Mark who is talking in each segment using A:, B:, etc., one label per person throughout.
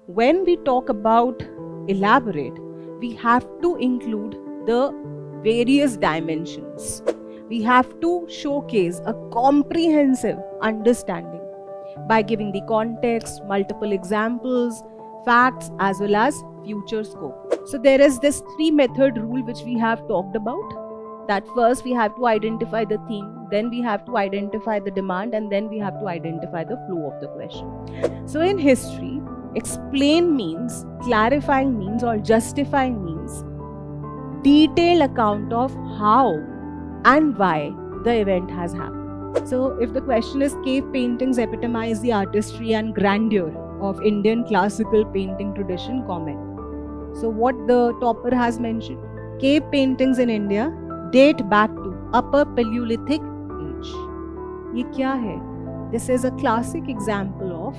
A: when we talk about elaborate, we have to include the various dimensions. We have to showcase a comprehensive understanding by giving the context, multiple examples, facts, as well as future scope. So there is this 3 method rule which we have talked about. That first we have to identify the theme, then we have to identify the demand, and then we have to identify the flow of the question. So in history, explain means, clarifying means, or justifying means detailed account of how and why the event has happened. So if the question is cave paintings epitomize the artistry and grandeur of Indian classical painting tradition, comment. So what the topper has mentioned, cave paintings in India date back to Upper Paleolithic age. ये क्या है? This is a classic example of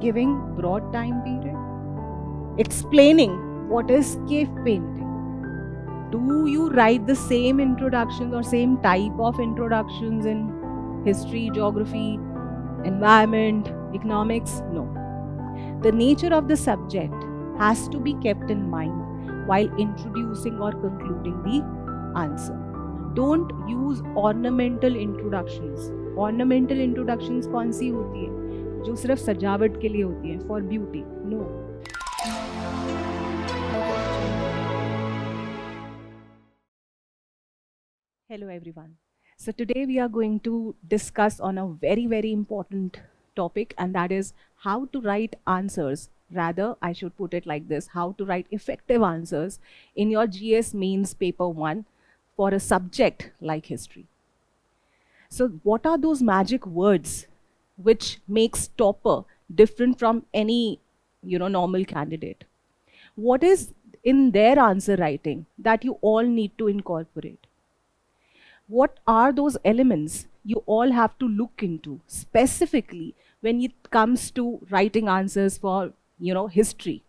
A: giving broad time period, explaining what is cave painting. Do you write the same introductions or same type of introductions in history, geography, environment, economics? No. The nature of the subject has to be kept in mind while introducing or concluding the answer. Don't use ornamental introductions. Ornamental introductions कौन सी होती है? जो सिर्फ सजावट के लिए होती है, for beauty. No. Hello everyone. So today we are going to discuss on a very important topic, and that is how to write answers. Rather, I should put it like this, how to write effective answers in your GS Mains paper 1 for a subject like history. So what are those magic words which makes topper different from any normal candidate? What is in their answer writing that you all need to incorporate? What are those elements you all have to look into specifically when it comes to writing answers for history?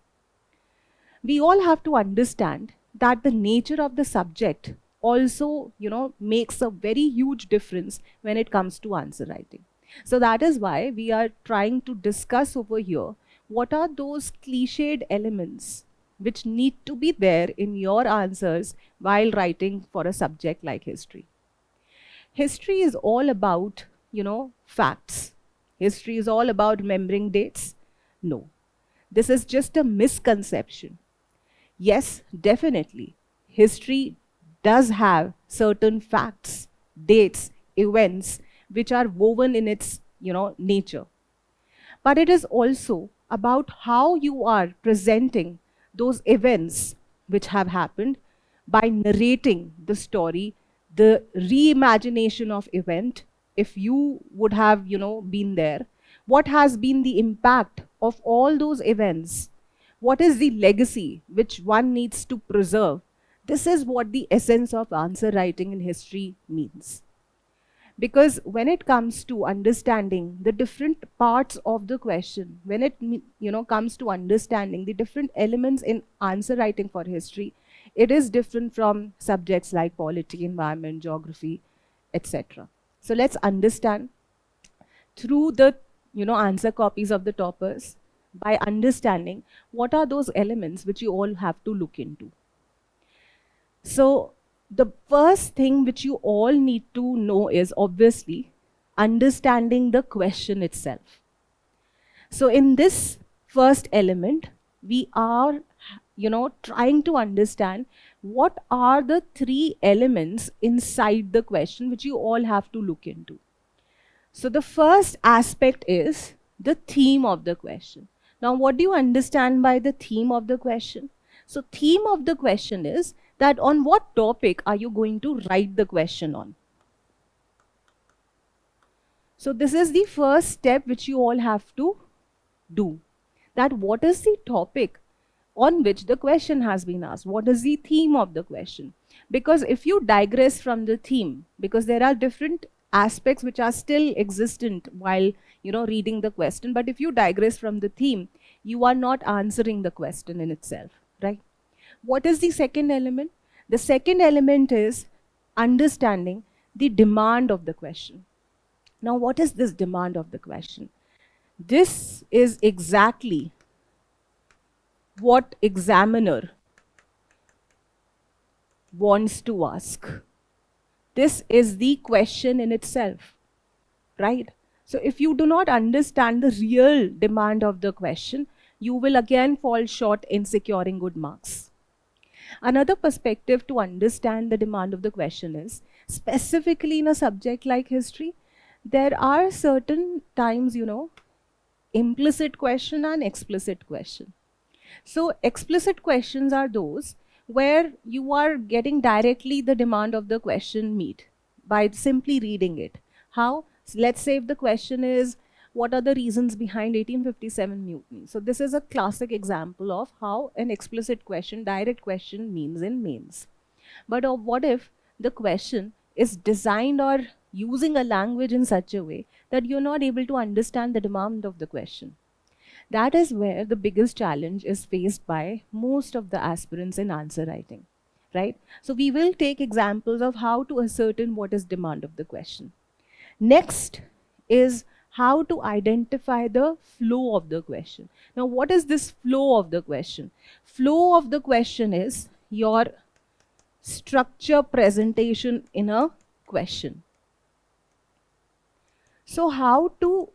A: We all have to understand that the nature of the subject also makes a very huge difference when it comes to answer writing. So that is why we are trying to discuss over here what are those cliched elements which need to be there in your answers while writing for a subject like history. History is all about, facts. History is all about remembering dates. No, this is just a misconception. Yes, definitely, history does have certain facts, dates, events, which are woven in its, nature. But it is also about how you are presenting those events which have happened by narrating the story, the reimagination of event. If you would have been there, what has been the impact of all those events? What is the legacy which one needs to preserve? This is what the essence of answer writing in history means. Because when it comes to understanding the different parts of the question, when it comes to understanding the different elements in answer writing for history, it is different from subjects like polity, environment, geography, etc. So let's understand through the answer copies of the toppers, by understanding what are those elements which you all have to look into. So the first thing which you all need to know is obviously understanding the question itself. So in this first element, we are trying to understand what are the 3 elements inside the question which you all have to look into. So the first aspect is the theme of the question. Now, what do you understand by the theme of the question? So theme of the question is that on what topic are you going to write the question on? So this is the first step which you all have to do. That what is the topic on which the question has been asked? What is the theme of the question? Because if you digress from the theme, because there are different aspects which are still existent while reading the question, but if you digress from the theme, you are not answering the question in itself, right? What is the second element? The second element is understanding the demand of the question. Now, what is this demand of the question? This is exactly what examiner wants to ask. This is the question in itself, right? So if you do not understand the real demand of the question, you will again fall short in securing good marks. Another perspective to understand the demand of the question is, specifically in a subject like history, there are certain times, implicit question and explicit question. So explicit questions are those where you are getting directly the demand of the question meet by simply reading it. How? Let's say if the question is, what are the reasons behind 1857 mutiny? So this is a classic example of how an explicit question, direct question means in mains. But what if the question is designed or using a language in such a way that you're not able to understand the demand of the question? That is where the biggest challenge is faced by most of the aspirants in answer writing, right? So we will take examples of how to ascertain what is demand of the question. Next is how to identify the flow of the question. Now, what is this flow of the question? Flow of the question is your structure presentation in a question. So how to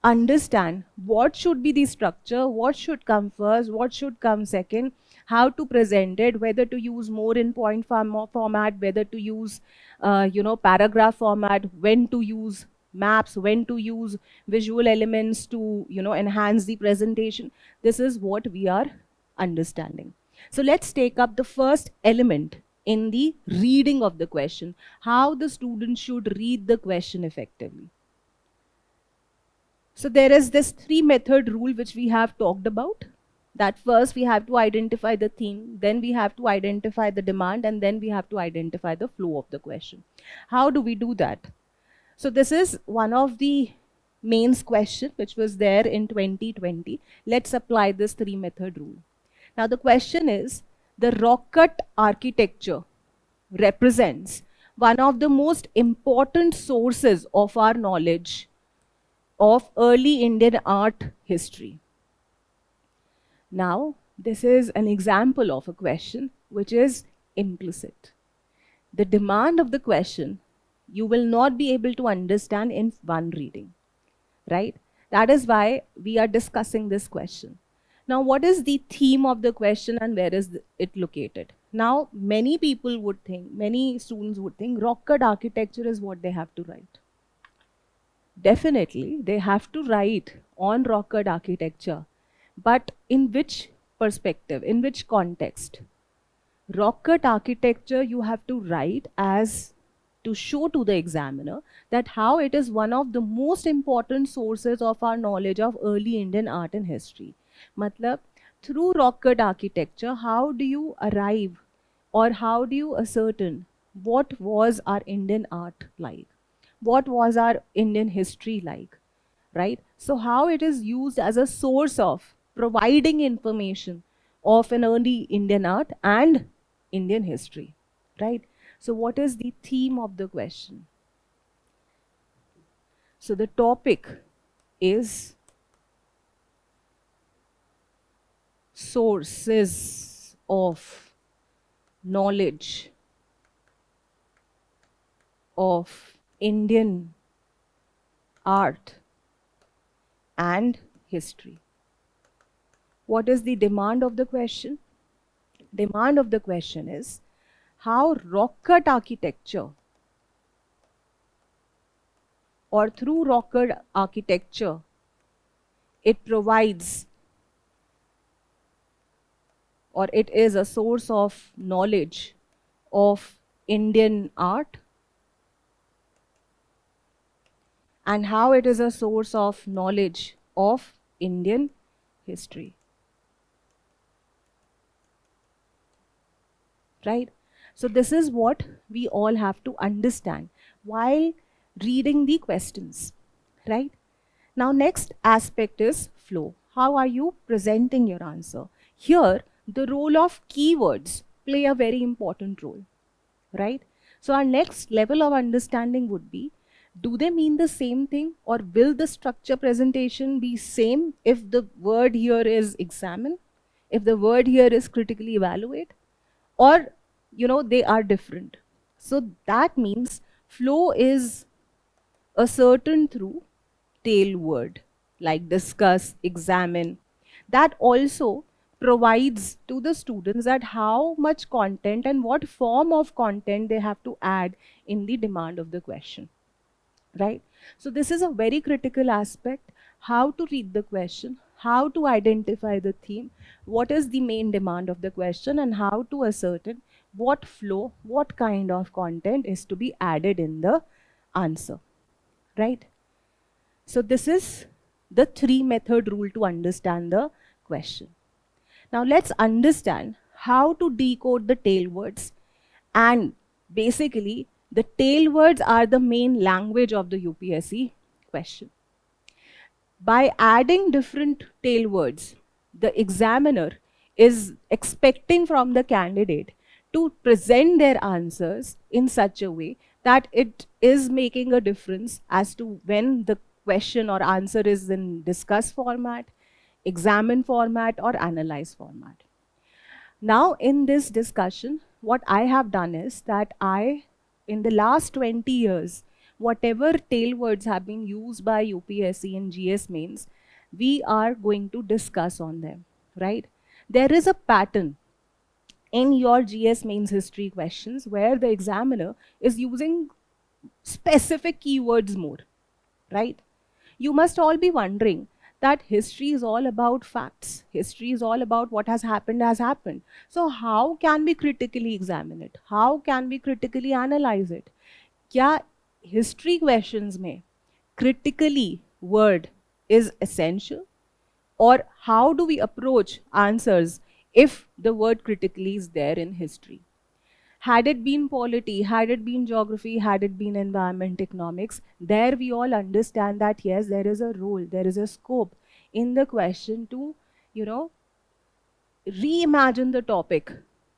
A: understand what should be the structure, what should come first, what should come second, how to present it, whether to use more in point format, whether to use paragraph format, when to use maps, when to use visual elements to enhance the presentation. This is what we are understanding. So let's take up the first element in the reading of the question, how the student should read the question effectively. So there is this 3-method rule which we have talked about. That first we have to identify the theme, then we have to identify the demand, and then we have to identify the flow of the question. How do we do that? So this is one of the mains question which was there in 2020. Let's apply this 3-method rule. Now the question is, the rock cut architecture represents one of the most important sources of our knowledge of early Indian art history. Now, this is an example of a question which is implicit. The demand of the question you will not be able to understand in one reading, right? That is why we are discussing this question. Now, what is the theme of the question and where is it located? Now, many people would think, many students would think rock cut architecture is what they have to write. Definitely, they have to write on rock cut architecture, but in which perspective, in which context? Rock cut architecture you have to write as to show to the examiner that how it is one of the most important sources of our knowledge of early Indian art and history. Matlab, through rock cut architecture, how do you arrive or how do you ascertain what was our Indian art like? What was our Indian history like, right? So how it is used as a source of providing information of an early Indian art and Indian history, right? So what is the theme of the question? So the topic is sources of knowledge of Indian art and history. What is the demand of the question? Demand of the question is how rock cut architecture or through rock cut architecture it provides or it is a source of knowledge of Indian art and how it is a source of knowledge of Indian history. Right? So this is what we all have to understand while reading the questions, right? Now next aspect is flow. How are you presenting your answer? Here, the role of keywords play a very important role, right? So our next level of understanding would be, do they mean the same thing or will the structure presentation be same if the word here is examine? if the word here is critically evaluate, or they are different. So that means flow is a certain through tail word like discuss, examine, that also provides to the students that how much content and what form of content they have to add in the demand of the question, right? So this is a very critical aspect, how to read the question, how to identify the theme, what is the main demand of the question, and how to ascertain what flow, what kind of content is to be added in the answer, right? So this is the three method rule to understand the question. Now let's understand how to decode the tail words. And basically, the tail words are the main language of the UPSC question. By adding different tail words, the examiner is expecting from the candidate to present their answers in such a way that it is making a difference as to when the question or answer is in discuss format, examine format, or analyze format. Now, in this discussion, what I have done is that in the last 20 years, whatever tail words have been used by UPSC and GS mains, we are going to discuss on them, right? There is a pattern in your GS mains history questions where the examiner is using specific keywords more, right? You must all be wondering that history is all about facts. History is all about what has happened has happened. So how can we critically examine it? How can we critically analyze it? क्या history questions में critically word is essential? Or how do we approach answers if the word critically is there in history? Had it been polity, had it been geography, had it been environment economics, there we all understand that yes, there is a role, there is a scope in the question to, you know, reimagine the topic,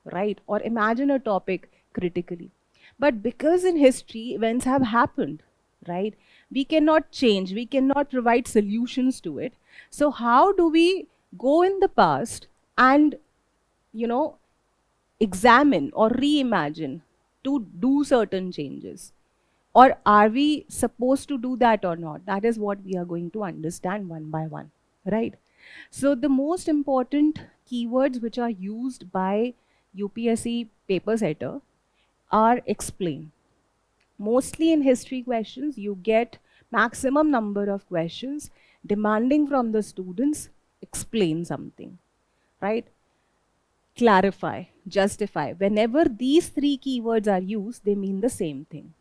A: right? Or imagine a topic critically. But because in history events have happened, right? We cannot change, we cannot provide solutions to it. So how do we go in the past and, you know, examine or reimagine to do certain changes? Or are we supposed to do that or not? That is what we are going to understand one by one, right? So the most important keywords which are used by UPSC paper setter are explain. Mostly in history questions, you get maximum number of questions demanding from the students explain something, right? Clarify, justify. Whenever these three keywords are used, they mean the same thing,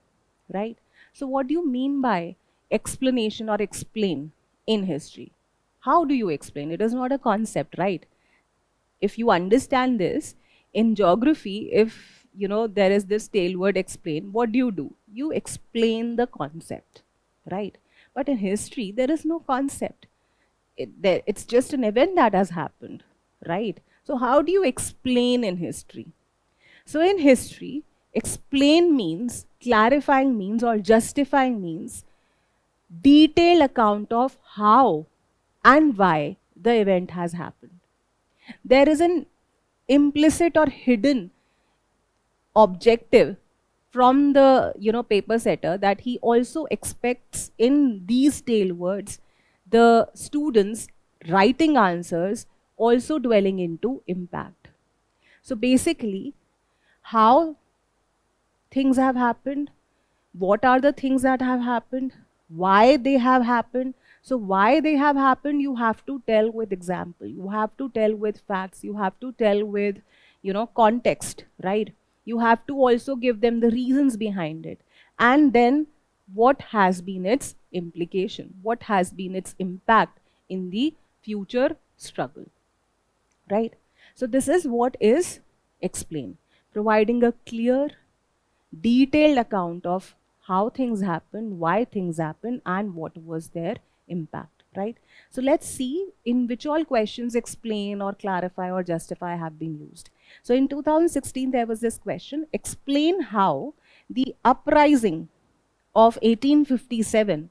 A: right? So what do you mean by explanation or explain in history? How do you explain? It is not a concept, right? If you understand this, in geography, if there is this tail word explain, what do? You explain the concept, right? But in history, there is no concept. It's just an event that has happened, right? So how do you explain in history? So in history, explain means, clarifying means, or justifying means detailed account of how and why the event has happened. There is an implicit or hidden objective from the paper setter that he also expects in these tail words the students writing answers also dwelling into impact. So basically, how things have happened, what are the things that have happened, why they have happened. So why they have happened, you have to tell with example, you have to tell with facts, you have to tell with context, right? You have to also give them the reasons behind it, and then what has been its implication, what has been its impact in the future struggle, right? So this is what is explained, providing a clear detailed account of how things happen, why things happen, and what was their impact, right? So let's see in which all questions explain or clarify or justify have been used. So in 2016, there was this question, explain how the uprising of 1857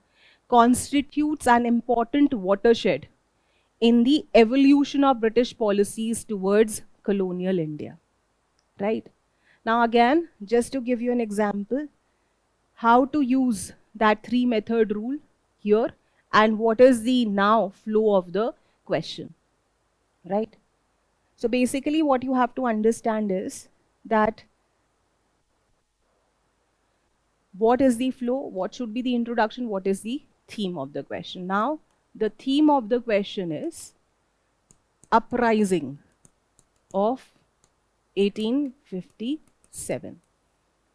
A: constitutes an important watershed in the evolution of British policies towards colonial India, right? Now again, just to give you an example, how to use that three method rule here and what is the now flow of the question, right? So basically what you have to understand is that what is the flow, what should be the introduction, what is the theme of the question. Now the theme of the question is uprising of 1857,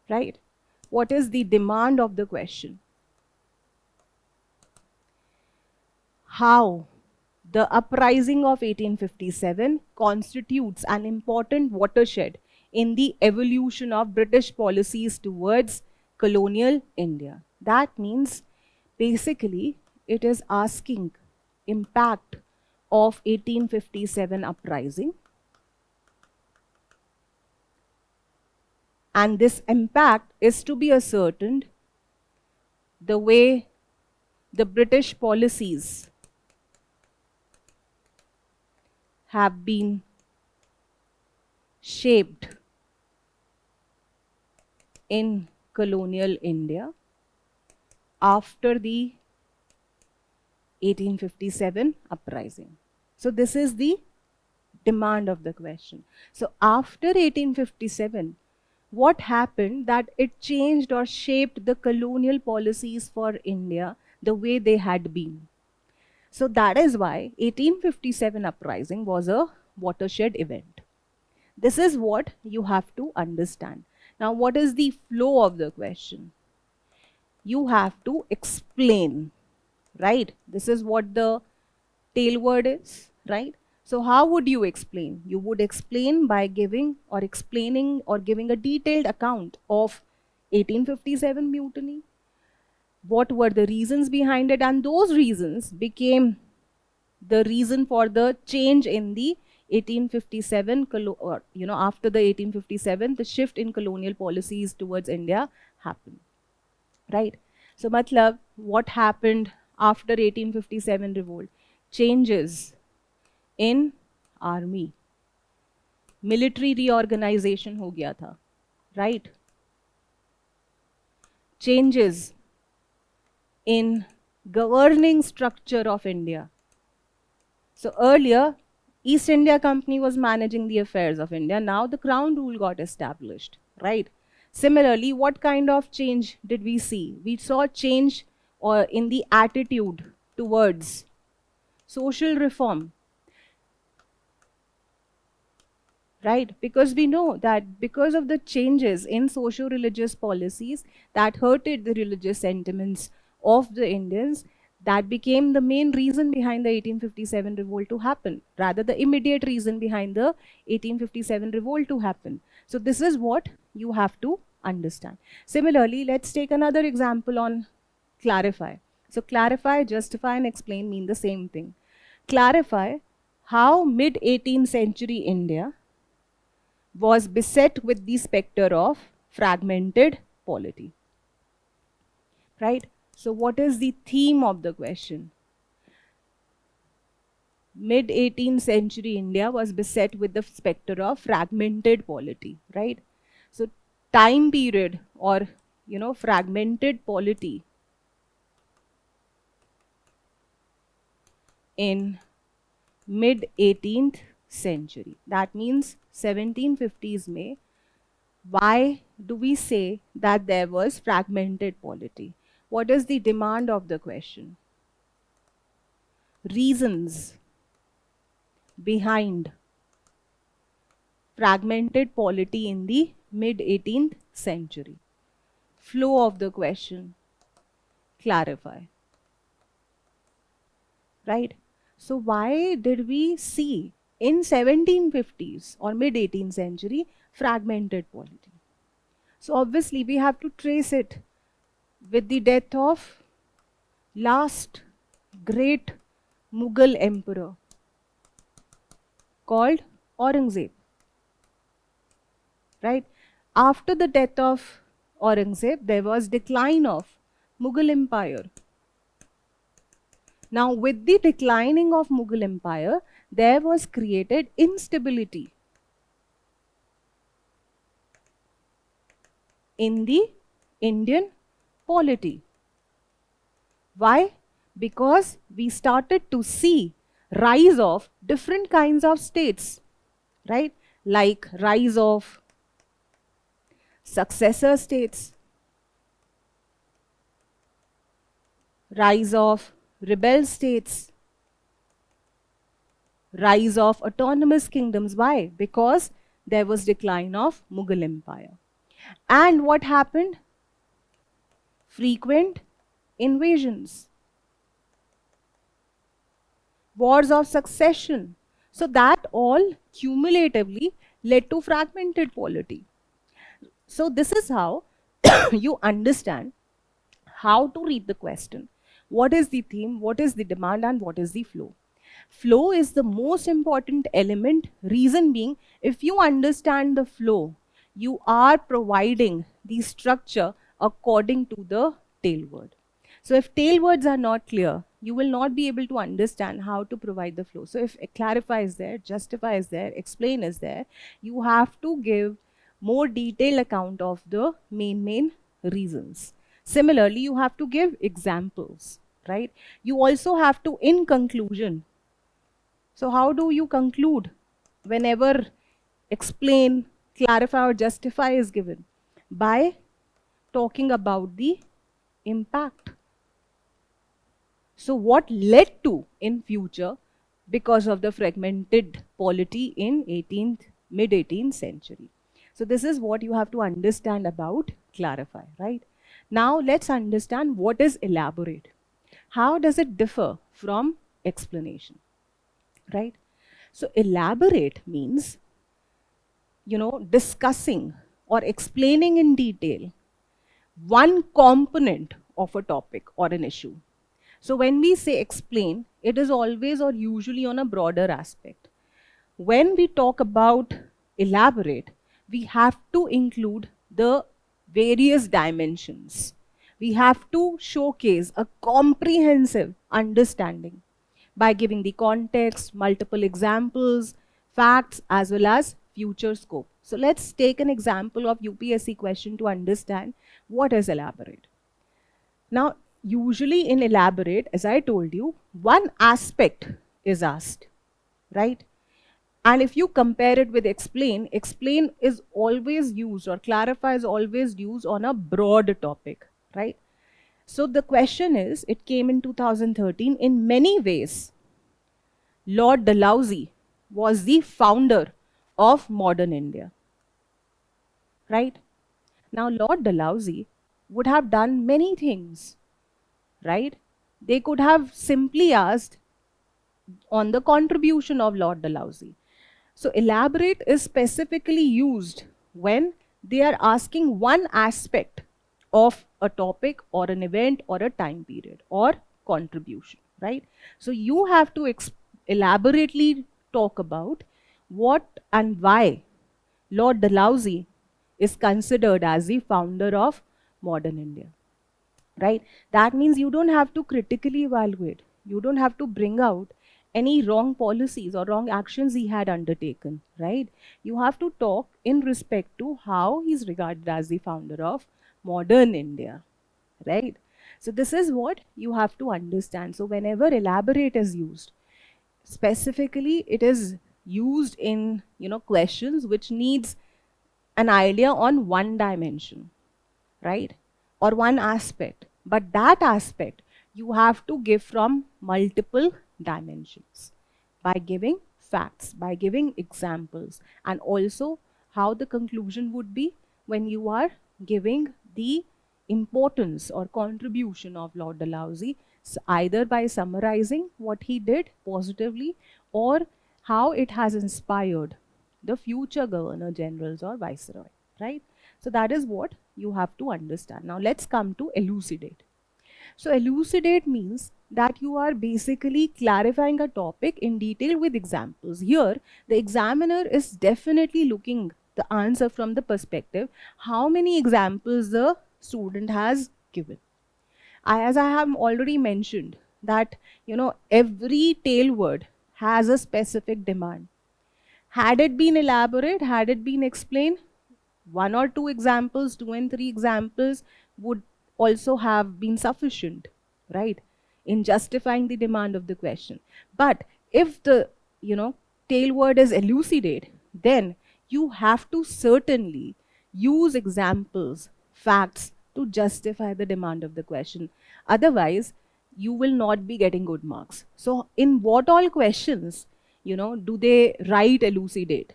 A: right? What is the demand of the question? How the uprising of 1857 constitutes an important watershed in the evolution of British policies towards colonial India. That means basically it is asking impact of 1857 uprising, and this impact is to be ascertained the way the British policies have been shaped in colonial India after the 1857 uprising. So this is the demand of the question. So after 1857, what happened that it changed or shaped the colonial policies for India the way they had been? So that is why 1857 uprising was a watershed event. This is what you have to understand. Now, what is the flow of the question? You have to explain, right? This is what the tail word is, right? So how would you explain? You would explain by giving or explaining or giving a detailed account of 1857 mutiny. What were the reasons behind it? And those reasons became the reason for the change in the 1857, or, after the 1857, the shift in colonial policies towards India happened, right? So, matlab, what happened after 1857 revolt? Changes in army, military reorganization हो गया था, right? Changes in governing structure of India. So earlier, East India Company was managing the affairs of India. Now the crown rule got established, right? Similarly, what kind of change did we see? We saw change in the attitude towards social reform, right? Because we know that because of the changes in socio-religious policies that hurted the religious sentiments of the Indians, that became the main reason behind the 1857 revolt to happen, rather the immediate reason behind the 1857 revolt to happen. So this is what you have to understand. Similarly, let's take another example on clarify. So clarify, justify, and explain mean the same thing. Clarify how mid-18th century India was beset with the specter of fragmented polity, right? So what is the theme of the question? Mid-18th century India was beset with the specter of fragmented polity, right? So time period or, fragmented polity in mid-18th century. That means 1750s May. Why do we say that there was fragmented polity? What is the demand of the question? Reasons behind fragmented polity in the mid-18th century. Flow of the question. Clarify. Right? So why did we see in 1750s or mid-18th century fragmented polity? So obviously we have to trace it with the death of last great Mughal emperor called Aurangzeb, right? After the death of Aurangzeb, there was decline of Mughal empire. Now, with the declining of Mughal Empire, there was created instability in the Indian polity. Why? Because we started to see rise of different kinds of states, right? Like rise of successor states, rise of rebel states, rise of autonomous kingdoms. Why? Because there was decline of Mughal Empire. And what happened? Frequent invasions, wars of succession. So that all cumulatively led to fragmented polity. So this is how you understand how to read the question. What is the theme, what is the demand, and what is the flow? Flow is the most important element. Reason being, if you understand the flow, you are providing the structure according to the tailword. So if tailwords are not clear, you will not be able to understand how to provide the flow. So if clarify is there, justify is there, explain is there, you have to give more detailed account of the main reasons. Similarly, you have to give examples, right? You also have to, in conclusion, so how do you conclude whenever explain, clarify or justify is given? By talking about the impact. So what led to in future because of the fragmented polity in mid 18th century. So this is what you have to understand about clarify, right? Now let's understand what is elaborate. How does it differ from explanation, right? So elaborate means, discussing or explaining in detail one component of a topic or an issue. So when we say explain, it is always or usually on a broader aspect. When we talk about elaborate, we have to include the various dimensions. We have to showcase a comprehensive understanding by giving the context, multiple examples, facts, as well as future scope. So let's take an example of UPSC question to understand what is elaborate. Now, usually in elaborate, as I told you, one aspect is asked, right? And if you compare it with explain, explain is always used or clarify is always used on a broad topic, right? So the question is, it came in 2013, in many ways, Lord Dalhousie was the founder of modern India, right? Now, Lord Dalhousie would have done many things, right? They could have simply asked on the contribution of Lord Dalhousie. So elaborate is specifically used when they are asking one aspect of a topic or an event or a time period or contribution, right? So you have to elaborately talk about what and why Lord Dalhousie is considered as the founder of modern India, right? That means you don't have to critically evaluate. You don't have to bring out any wrong policies or wrong actions he had undertaken, right? You have to talk in respect to how he's regarded as the founder of modern India, right? So this is what you have to understand. So whenever elaborate is used, specifically it is used in questions which needs an idea on one dimension, right? Or one aspect. But that aspect you have to give from multiple dimensions by giving facts, by giving examples, and also how the conclusion would be when you are giving the importance or contribution of Lord Dalhousie, either by summarizing what he did positively or how it has inspired the future governor generals or viceroy, right? So that is what you have to understand. Now let's come to elucidate. So elucidate means that you are basically clarifying a topic in detail with examples. Here, the examiner is definitely looking the answer from the perspective how many examples the student has given. As I have already mentioned, that, every tail word has a specific demand. Had it been elaborate, had it been explained, one or two examples, two and three examples would also have been sufficient, right, in justifying the demand of the question. But if the, tail word is elucidate, then you have to certainly use examples, facts to justify the demand of the question. Otherwise, you will not be getting good marks. So, in what all questions, do they write elucidate?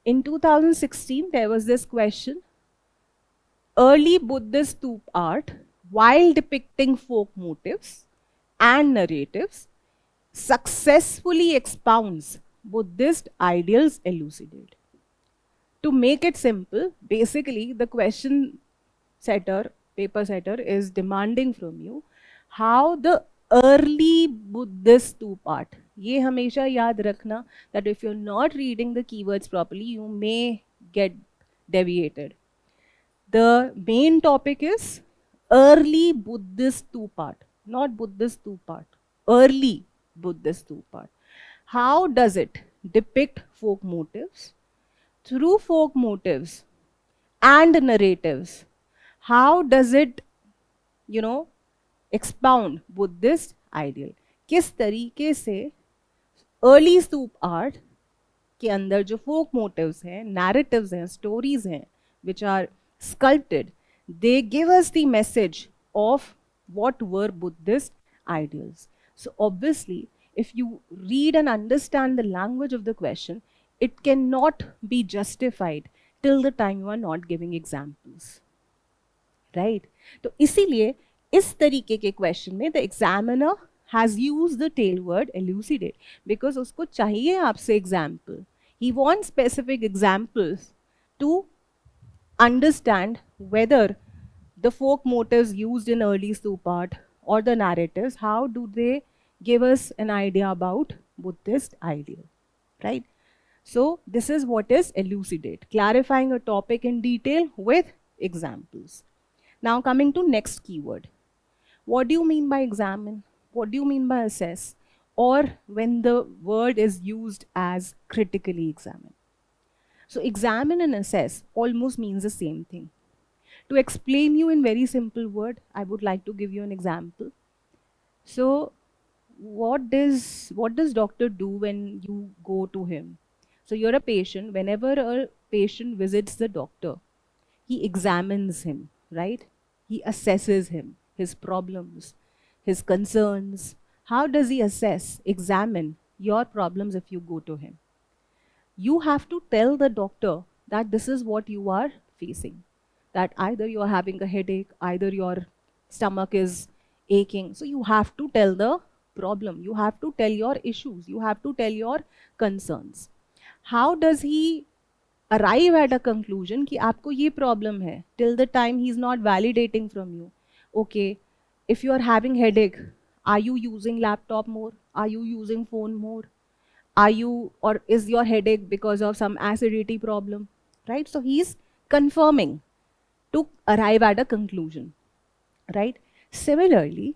A: In 2016, there was this question: early Buddhist stupa art, while depicting folk motifs and narratives, successfully expounds Buddhist ideals elucidate. To make it simple, basically the question setter, paper setter, is demanding from you how the early Buddhist stupa art. ये हमेशा याद रखना that if you're not reading the keywords properly, you may get deviated. The main topic is early Buddhist stupa art, not Buddhist stupa art, early Buddhist stupa art. How does it depict folk motifs? Through folk motives and narratives, how does it, expound Buddhist ideal? किस तरीके से early स्तूप art के अंदर जो फोक motives हैं, narratives हैं, stories हैं, which are sculpted, they give us the message of what were Buddhist ideals. So obviously, if you read and understand the language of the question, it cannot be justified till the time you are not giving examples. Right? तो इसीलिए इस तरीके के question में the examiner has used the tell word elucidate, because उसको चाहिए आपसे example. He wants specific examples to understand whether the folk motives used in early stupa art or the narratives, how do they give us an idea about Buddhist ideal, right? So this is what is elucidate, clarifying a topic in detail with examples. Now coming to next keyword. What do you mean by examine? What do you mean by assess? Or when the word is used as critically examine. So examine and assess almost means the same thing. To explain you in very simple word, I would like to give you an example. So what does doctor do when you go to him? So you're a patient. Whenever a patient visits the doctor, he examines him, right? He assesses him, his problems, his concerns. How does he assess, examine your problems if you go to him? You have to tell the doctor that this is what you are facing. That either you are having a headache, either your stomach is aching. So you have to tell the problem. You have to tell your issues. You have to tell your concerns. How does he arrive at a conclusion कि आपको ये problem है? Till the time he is not validating from you. Okay, if you are having headache, are you using laptop more? Are you using phone more? Are you, or is your headache because of some acidity problem, right? So he's confirming to arrive at a conclusion, right? Similarly,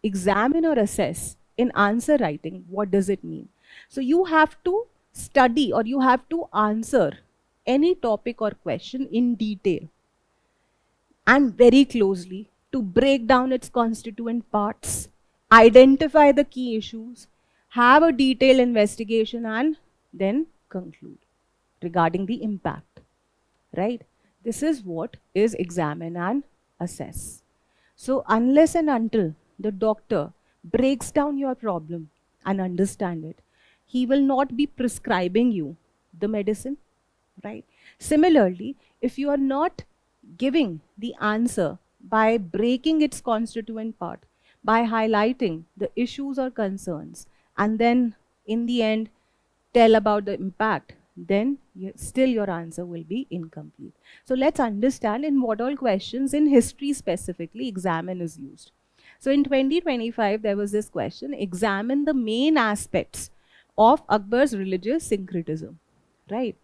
A: examine or assess in answer writing, what does it mean? So you have to study or you have to answer any topic or question in detail and very closely to break down its constituent parts, identify the key issues, have a detailed investigation, and then conclude regarding the impact, right? This is what is examine and assess. So unless and until the doctor breaks down your problem and understand it, he will not be prescribing you the medicine, right? Similarly, if you are not giving the answer by breaking its constituent part, by highlighting the issues or concerns, and then in the end tell about the impact, then still your answer will be incomplete. So let's understand in what all questions in history specifically examine is used. So in 2025 there was this question: examine the main aspects of Akbar's religious syncretism, right?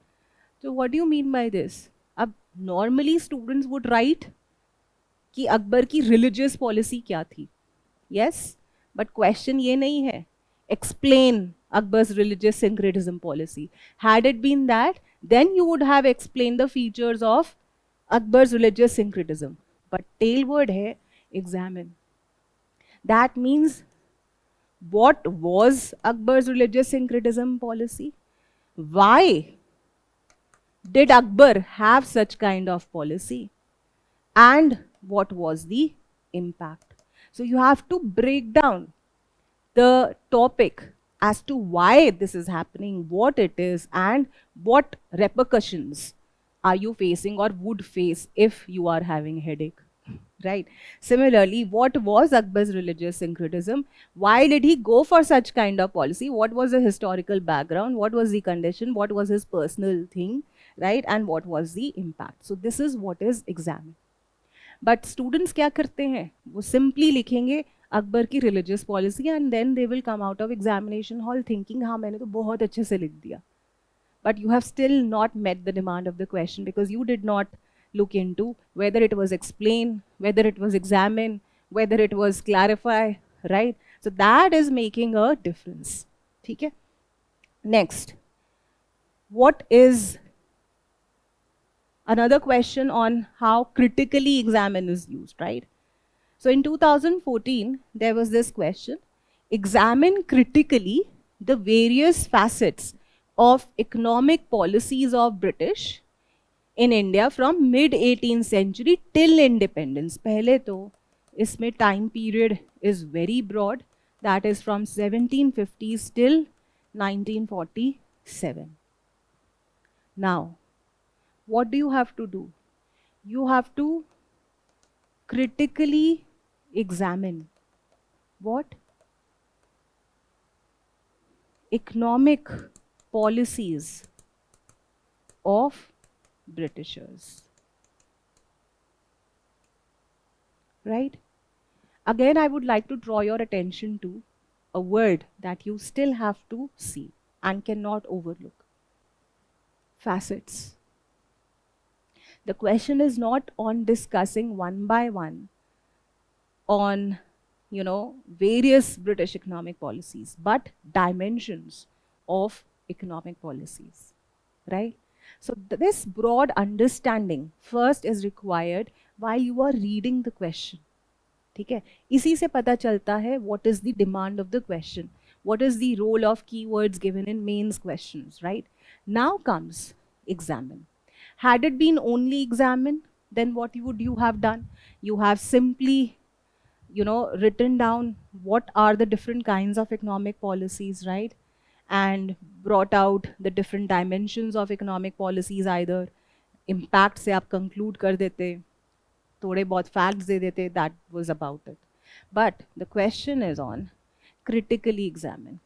A: So what do you mean by this? अब normally students would write कि अकबर की religious policy क्या थी? Yes, But question ये नहीं है, explain Akbar's religious syncretism policy. Had it been that, then you would have explained the features of Akbar's religious syncretism. But tail word hai examine. That means what was Akbar's religious syncretism policy? Why did Akbar have such kind of policy? And what was the impact? So you have to break down the topic as to why this is happening, what it is, and what repercussions are you facing or would face if you are having headache, right? Similarly, what was Akbar's religious syncretism? Why did he go for such kind of policy? What was the historical background? What was the condition? What was his personal thing, right? And what was the impact? So this is what is examined. But students क्या करते हैं, वो simply लिखेंगे अकबर की religious policy and then they will come out of examination hall thinking हाँ मैंने तो बहुत अच्छे से लिख दिया. But you have still not met the demand of the question because you did not look into whether it was explained, whether it was examined, whether it was clarified, right? So that is making a difference. ठीक है? Next, what is another question on how critically examine is used, right? So in 2014, there was this question, examine critically the various facets of economic policies of British in India from mid 18th century till independence. पहले तो इसमें time period is very broad, that is from 1750s till 1947. Now, what do you have to do? You have to critically examine what? Economic policies of Britishers. Right? Again, I would like to draw your attention to a word that you still have to see and cannot overlook. Facets. The question is not on discussing one by one on, various British economic policies, but dimensions of economic policies, right? So this broad understanding first is required while you are reading the question. ठीक है, इसी से पता चलता है what is the demand of the question, what is the role of keywords given in mains questions, right? Now comes examine. Had it been only examine, then what would you have done? You have simply, written down what are the different kinds of economic policies, right? And brought out the different dimensions of economic policies, either impact से आप conclude कर देते, थोड़े बहुत facts दे देते, that was about it. But the question is on critically examine.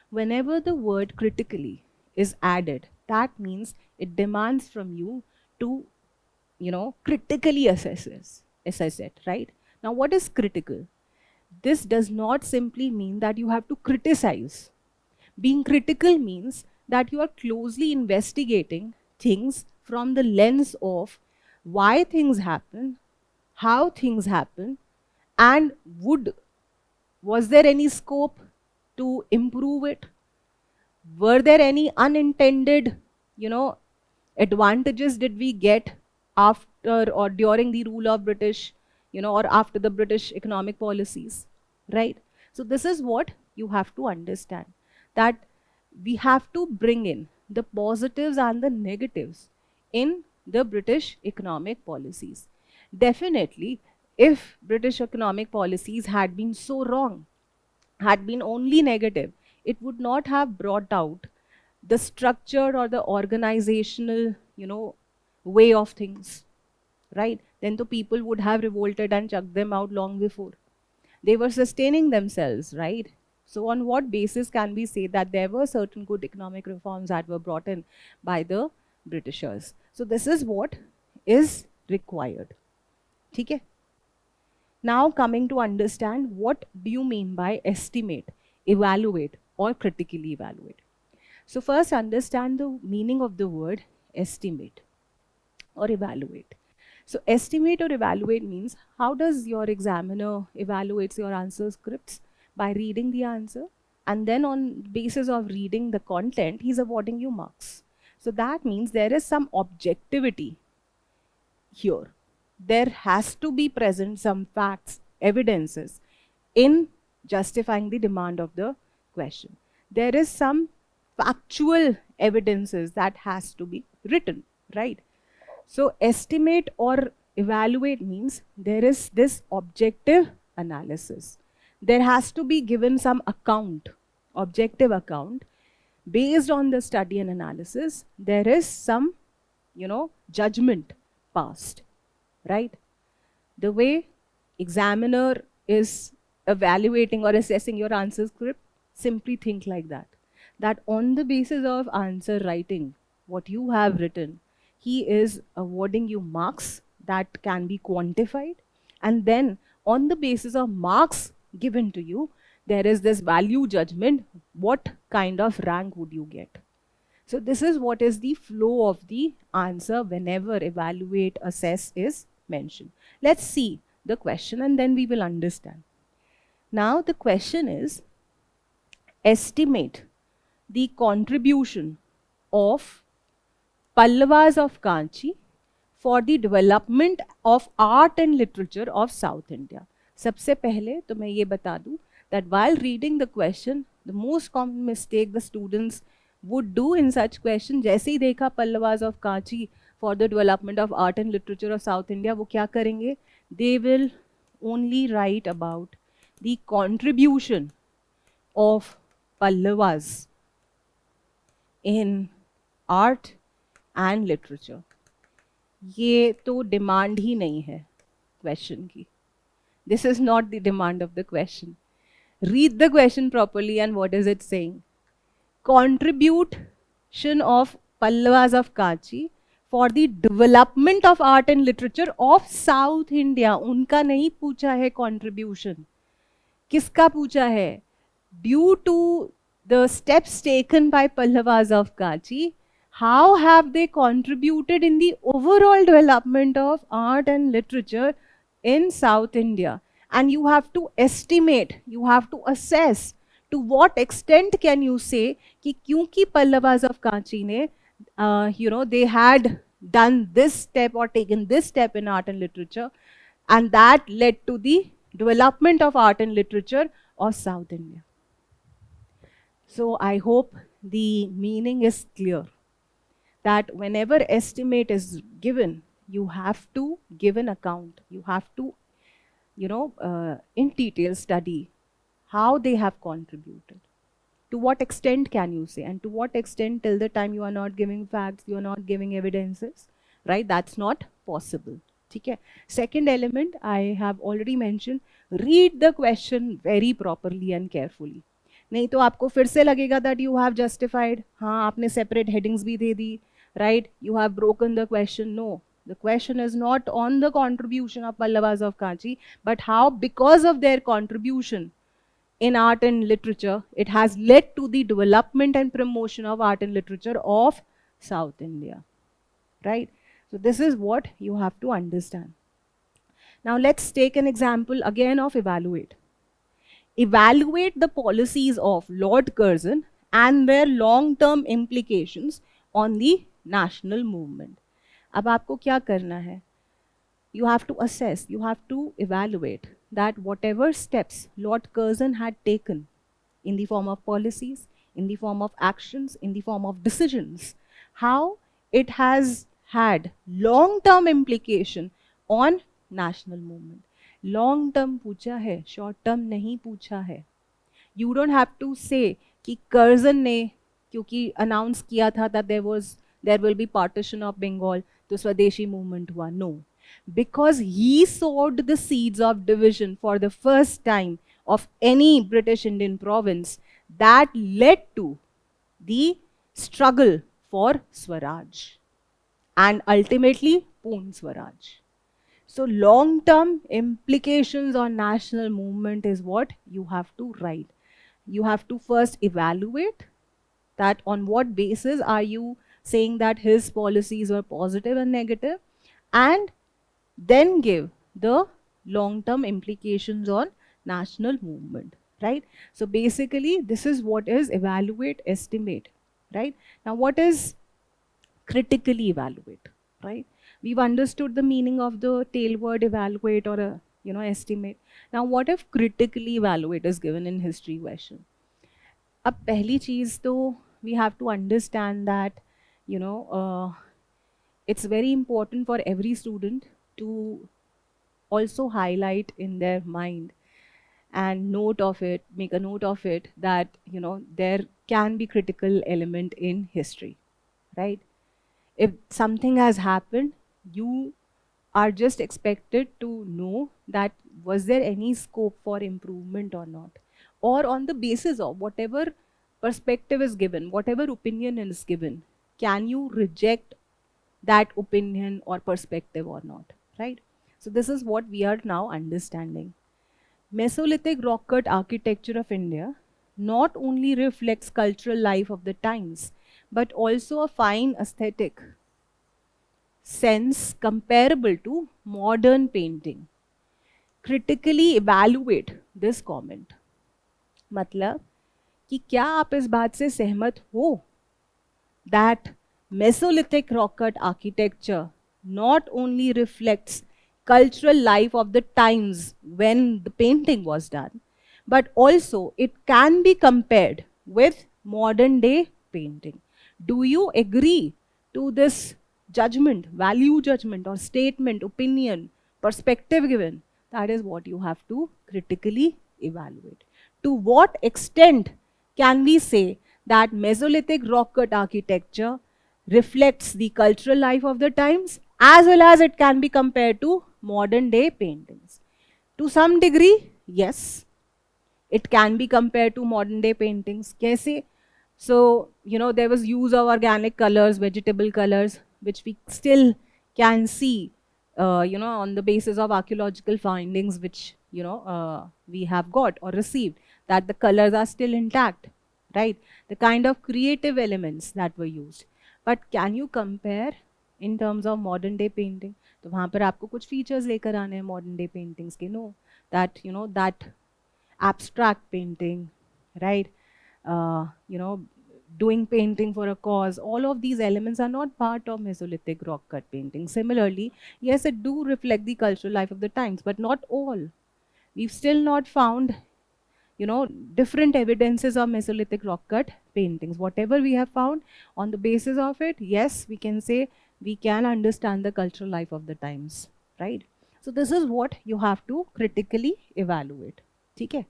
A: Whenever the word critically is added, that means it demands from you to, critically assess it, right? Now, what is critical? This does not simply mean that you have to criticize. Being critical means that you are closely investigating things from the lens of why things happen, how things happen, and was there any scope to improve it? Were there any unintended, advantages did we get after or during the rule of British, or after the British economic policies, right? So this is what you have to understand, that we have to bring in the positives and the negatives in the British economic policies. Definitely, if British economic policies had been so wrong, had been only negative, it would not have brought out the structure or the organizational, way of things, right? Then the people would have revolted and chucked them out long before. They were sustaining themselves, right? So on what basis can we say that there were certain good economic reforms that were brought in by the Britishers? So this is what is required. Okay? Now coming to understand, what do you mean by estimate, evaluate, or critically evaluate? So first understand the meaning of the word estimate or evaluate. So estimate or evaluate means, how does your examiner evaluates your answer scripts? by reading the answer, and then on basis of reading the content, he's awarding you marks. So that means there is some objectivity here. There has to be present some facts, evidences in justifying the demand of the question. There is some factual evidences that has to be written, right? So estimate or evaluate means there is this objective analysis. There has to be given some account, objective account. Based on the study and analysis, there is some, judgment passed, right? The way examiner is evaluating or assessing your answer script, simply think like that. That on the basis of answer writing, what you have written, he is awarding you marks that can be quantified. And then on the basis of marks given to you, there is this value judgment. What kind of rank would you get? So this is what is the flow of the answer whenever evaluate, assess is mentioned. Let's see the question and then we will understand. Now the question is, estimate the contribution of Pallavas of Kanchi for the development of art and literature of South India. सबसे पहले तो मैं ये बता दूं that while reading the question, the most common mistake the students would do in such question, जैसे ही देखा Pallavas of Kanchi for the development of art and literature of South India, वो क्या करेंगे? They will only write about the contribution of Pallavas in art and literature. ये तो demand ही नहीं है question की. This is not the demand of the question. Read the question properly and what is it saying? Contribution of Pallavas of Kanchi for the development of art and literature of South India. उनका नहीं पूछा है contribution. किसका पूछा है? Due to the steps taken by Pallavas of Kanchi, how have they contributed in the overall development of art and literature in South India? And you have to estimate, you have to assess to what extent can you say कि क्योंकि Pallavas of Kanchi ने they had done this step or taken this step in art and literature, and that led to the development of art and literature of South India. So I hope the meaning is clear, that whenever estimate is given, you have to give an account. You have to, in detail study how they have contributed. To what extent can you say? And to what extent till the time you are not giving facts, you are not giving evidences, right? That's not possible. Okay. Second element, I have already mentioned, read the question very properly and carefully. नहीं तो आपको फिर से लगेगा that you have justified. हाँ, आपने separate headings भी दे दी, right? You have broken the question. No, the question is not on the contribution of Pallavas of Kanchi, but how because of their contribution in art and literature, it has led to the development and promotion of art and literature of South India, right? So this is what you have to understand. Now let's take an example again of evaluate. Evaluate the policies of Lord Curzon and their long-term implications on the national movement. अब आपको क्या करना है? You have to assess, you have to evaluate that whatever steps Lord Curzon had taken in the form of policies, in the form of actions, in the form of decisions, how it has had long-term implication on national movement. Long term पूछा है, short term नहीं पूछा है. You don't have to से कि Curzon ने क्योंकि announce किया था that there will be partition of Bengal तो स्वदेशी मूवमेंट हुआ. No, because he sowed the seeds of division for the first time of any British Indian province that led to the struggle for swaraj and ultimately Poon Swaraj. So long-term implications on national movement is what you have to write. You have to first evaluate that on what basis are you saying that his policies were positive and negative, and then give the long-term implications on national movement, right? So basically, this is what is evaluate, estimate, right? Now, what is critically evaluate, right? We've understood the meaning of the tail word evaluate or a estimate. Now, what if critically evaluate is given in history question? अब पहली चीज तो we have to understand that you know uh, it's very important for every student to also highlight in their mind and note of it, make a note of it that there can be critical element in history, right? If something has happened, you are just expected to know that was there any scope for improvement or not, or on the basis of whatever perspective is given, whatever opinion is given, can you reject that opinion or perspective or not, right? So this is what we are now understanding. Mesolithic rock cut architecture of India not only reflects cultural life of the times, but also a fine aesthetic sense comparable to modern painting. Critically evaluate this comment. मतलब कि क्या आप इस बात से सहमत हो that Mesolithic rock cut architecture not only reflects cultural life of the times when the painting was done, but also it can be compared with modern day painting. Do you agree to this judgment, value judgment, or statement, opinion, perspective given? That is what you have to critically evaluate. To what extent can we say that Mesolithic rock cut architecture reflects the cultural life of the times as well as it can be compared to modern day paintings? To some degree, yes, it can be compared to modern day paintings. Kaise? So, there was use of organic colors, vegetable colors, which we still can see, on the basis of archaeological findings, which, we have got or received, that the colors are still intact, right? The kind of creative elements that were used. But can you compare in terms of modern day painting? तो वहाँ पर आपको कुछ features लेकर आने हैं modern day paintings के, no, that that abstract painting, right? Doing painting for a cause, all of these elements are not part of Mesolithic rock cut painting. Similarly, yes, it do reflect the cultural life of the times, but not all. We've still not found, different evidences of Mesolithic rock cut paintings. Whatever we have found, on the basis of it, yes, we can say we can understand the cultural life of the times, right? So this is what you have to critically evaluate. Okay?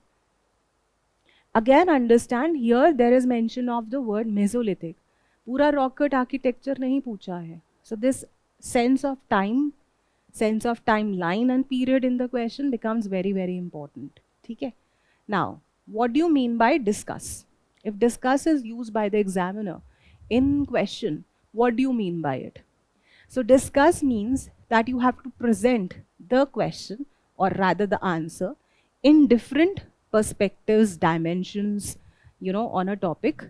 A: Again, understand here there is mention of the word Mesolithic. पूरा rock cut architecture नहीं पूछा है. So this sense of timeline and period in the question becomes very, very important. Okay? Now, what do you mean by discuss? If discuss is used by the examiner in question, what do you mean by it? So discuss means that you have to present the question or rather the answer in different perspectives, dimensions, on a topic,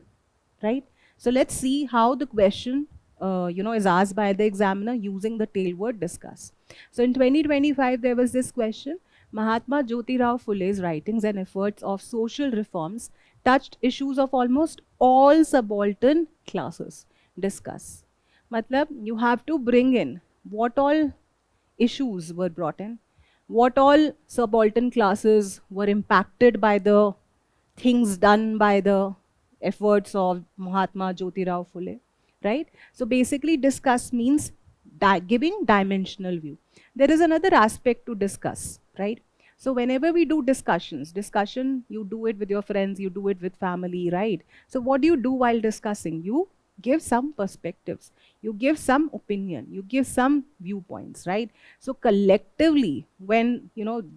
A: right? So let's see how the question, is asked by the examiner using the tail word discuss. So in 2025, there was this question, Mahatma Jyotirao Phule's writings and efforts of social reforms touched issues of almost all subaltern classes. Discuss. Matlab, you have to bring in what all issues were brought in, what all subaltern classes were impacted by the things done by the efforts of Mahatma Jyotirao Phule, right? So basically discuss means giving dimensional view. There is another aspect to discuss, right? So whenever we do discussion, you do it with your friends, you do it with family, right? So what do you do while discussing? You give some perspectives, you give some opinion, you give some viewpoints, right? So collectively, when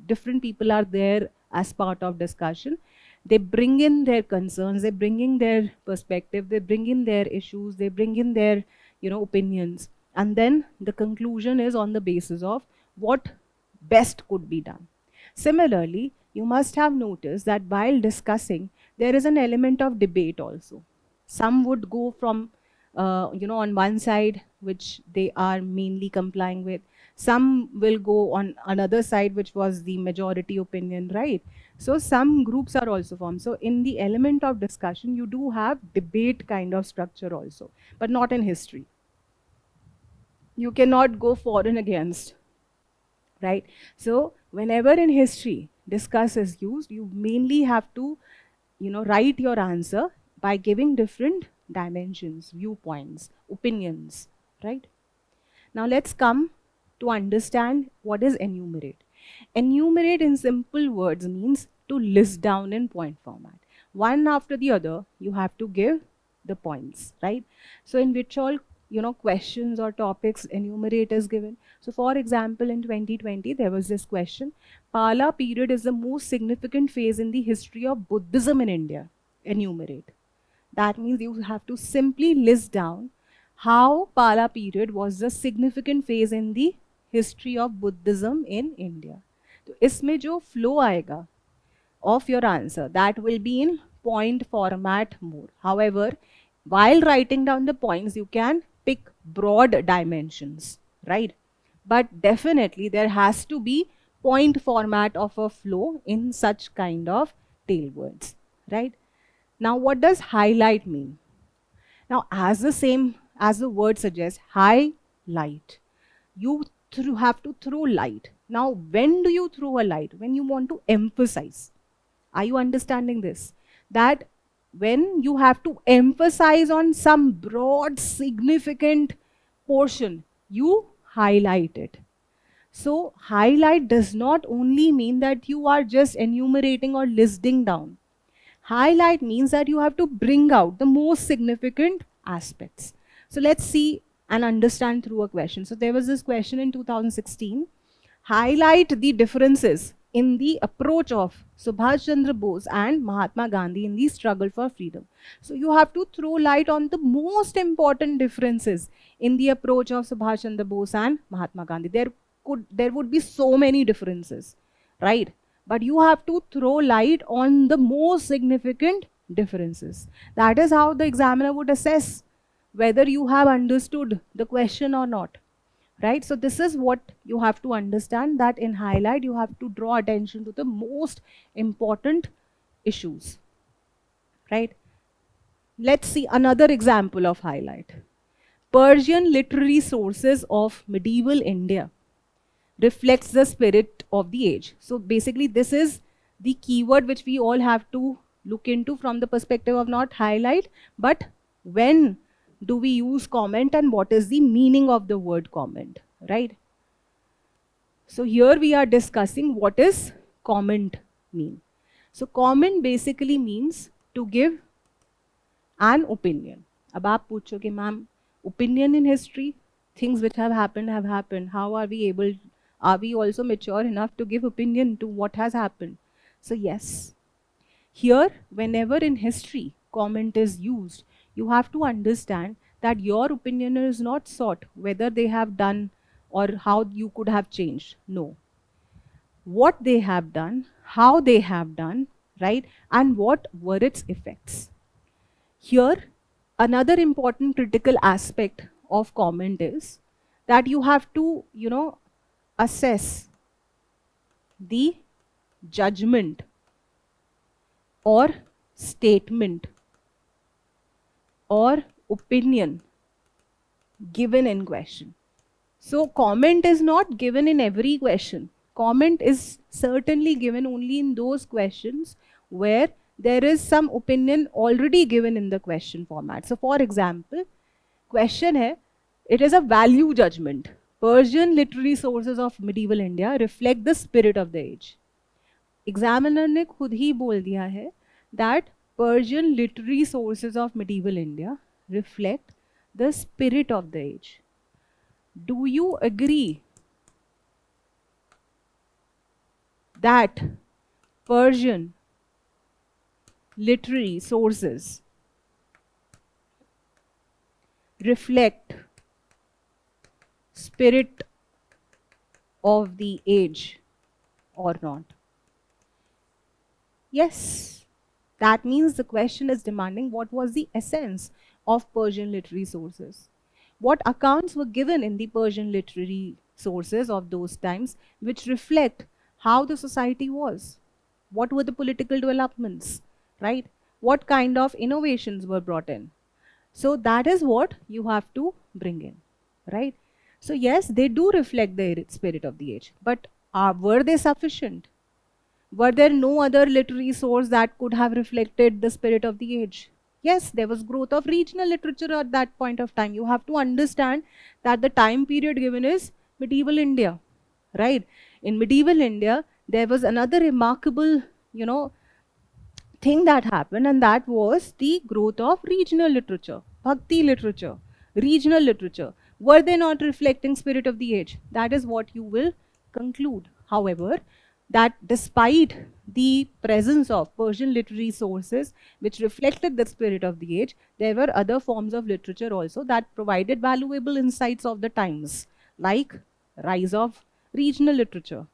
A: different people are there as part of discussion, they bring in their concerns, they bring in their perspective, they bring in their issues, they bring in their opinions, and then the conclusion is on the basis of what best could be done. Similarly, you must have noticed that while discussing, there is an element of debate also. Some would go from, on one side, which they are mainly complying with. Some will go on another side, which was the majority opinion, right? So some groups are also formed. So in the element of discussion, you do have debate kind of structure also, but not in history. You cannot go for and against, right? So whenever in history discuss is used, you mainly have to, write your answer by giving different dimensions, viewpoints, opinions, right? Now let's come to understand what is enumerate. Enumerate in simple words means to list down in point format. One after the other, you have to give the points, right? So in which all, questions or topics enumerate is given. So for example, in 2020, there was this question, Pala period is the most significant phase in the history of Buddhism in India. Enumerate. That means you have to simply list down how Pala period was the significant phase in the history of Buddhism in India. तो इसमें जो flow आएगा of your answer, that will be in point format more. However, while writing down the points, you can pick broad dimensions, right? But definitely there has to be point format of a flow in such kind of tail words, right? Now, what does highlight mean? Now, as the word suggests, highlight. You have to throw light. Now, when do you throw a light? When you want to emphasize. Are you understanding this? That when you have to emphasize on some broad, significant portion, you highlight it. So, highlight does not only mean that you are just enumerating or listing down. Highlight means that you have to bring out the most significant aspects. So let's see and understand through a question. So there was this question in 2016. Highlight the differences in the approach of Subhash Chandra Bose and Mahatma Gandhi in the struggle for freedom. So you have to throw light on the most important differences in the approach of Subhash Chandra Bose and Mahatma Gandhi. There would be so many differences, right? But you have to throw light on the most significant differences. That is how the examiner would assess whether you have understood the question or not, right? So this is what you have to understand, that in highlight you have to draw attention to the most important issues, right? Let's see another example of highlight. Persian literary sources of medieval India reflects the spirit of the age. So basically this is the keyword which we all have to look into from the perspective of not highlight, but when do we use comment and what is the meaning of the word comment, right? So here we are discussing what is comment mean. So comment basically means to give an opinion. अब आप पूछोगे ma'am opinion in history, things which have happened, how are we able, are we also mature enough to give opinion to what has happened? So yes, here whenever in history comment is used, you have to understand that your opinion is not sought whether they have done or how you could have changed. No. What they have done, how they have done, right? And what were its effects. Here, another important critical aspect of comment is that you have to, assess the judgment or statement or opinion given in question. So comment is not given in every question. Comment is certainly given only in those questions where there is some opinion already given in the question format. So for example, question hai, it is a value judgment. Persian literary sources of medieval India reflect the spirit of the age. Examiner ने खुद ही बोल दिया है that Persian literary sources of medieval India reflect the spirit of the age. Do you agree that Persian literary sources reflect spirit of the age or not? Yes. That means the question is demanding what was the essence of Persian literary sources. What accounts were given in the Persian literary sources of those times which reflect how the society was. What were the political developments, right? What kind of innovations were brought in? So that is what you have to bring in, right? So yes, they do reflect the spirit of the age, but were they sufficient? Were there no other literary source that could have reflected the spirit of the age? Yes, there was growth of regional literature at that point of time. You have to understand that the time period given is medieval India, right? In medieval India, there was another remarkable, you know, thing that happened, and that was the growth of regional literature, bhakti literature, regional literature. Were they not reflecting spirit of the age? That is what you will conclude. However, that despite the presence of Persian literary sources which reflected the spirit of the age, there were other forms of literature also that provided valuable insights of the times, like rise of regional literature,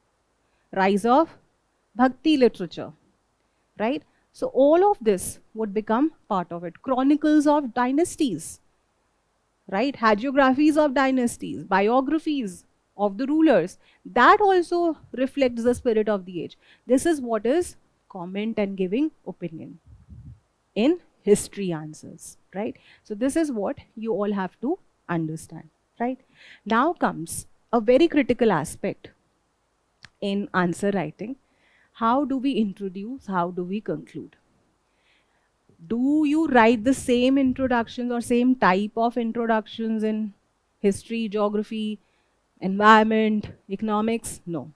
A: rise of bhakti literature, right? So all of this would become part of it. Chronicles of dynasties, right? Hagiographies of dynasties, biographies of the rulers. That also reflects the spirit of the age. This is what is comment and giving opinion in history answers, right? So this is what you all have to understand, right? Now comes a very critical aspect in answer writing. How do we introduce? How do we conclude? Do you write the same introductions or same type of introductions in history, geography, environment, economics? No.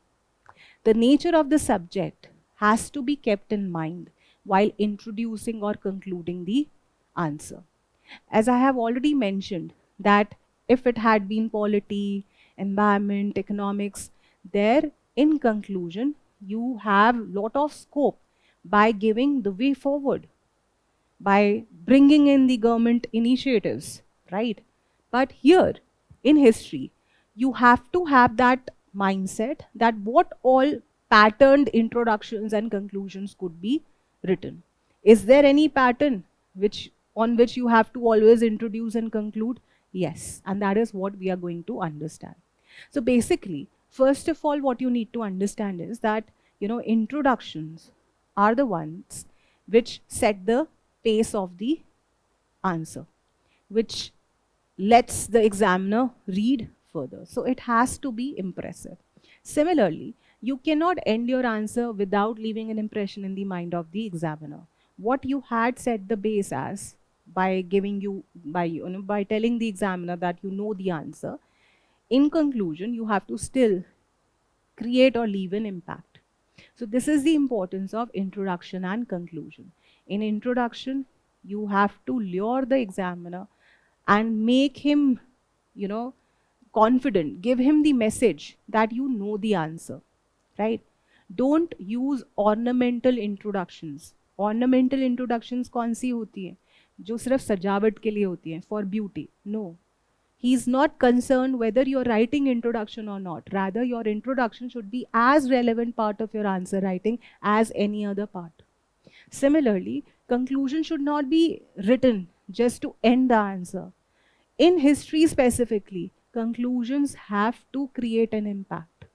A: The nature of the subject has to be kept in mind while introducing or concluding the answer. As I have already mentioned, that if it had been polity, environment, economics, there in conclusion, you have lot of scope by giving the way forward, by bringing in the government initiatives, right? But here in history, you have to have that mindset that what all patterned introductions and conclusions could be written. Is there any pattern which on which you have to always introduce and conclude? Yes, and that is what we are going to understand. So basically, first of all, what you need to understand is that introductions are the ones which set the pace of the answer, which lets the examiner read further. So it has to be impressive. Similarly, you cannot end your answer without leaving an impression in the mind of the examiner. What you had set the base as by giving you by telling the examiner that you know the answer, in conclusion, you have to still create or leave an impact. So this is the importance of introduction and conclusion. In introduction, you have to lure the examiner and make him, confident, give him the message that you know the answer, right? Don't use ornamental introductions. Ornamental introductions कौन सी होती है? जो सिर्फ सजावट के लिए होती है, for beauty. No. He is not concerned whether you're writing introduction or not. Rather, your introduction should be as relevant part of your answer writing as any other part. Similarly, conclusion should not be written just to end the answer. In history specifically, conclusions have to create an impact.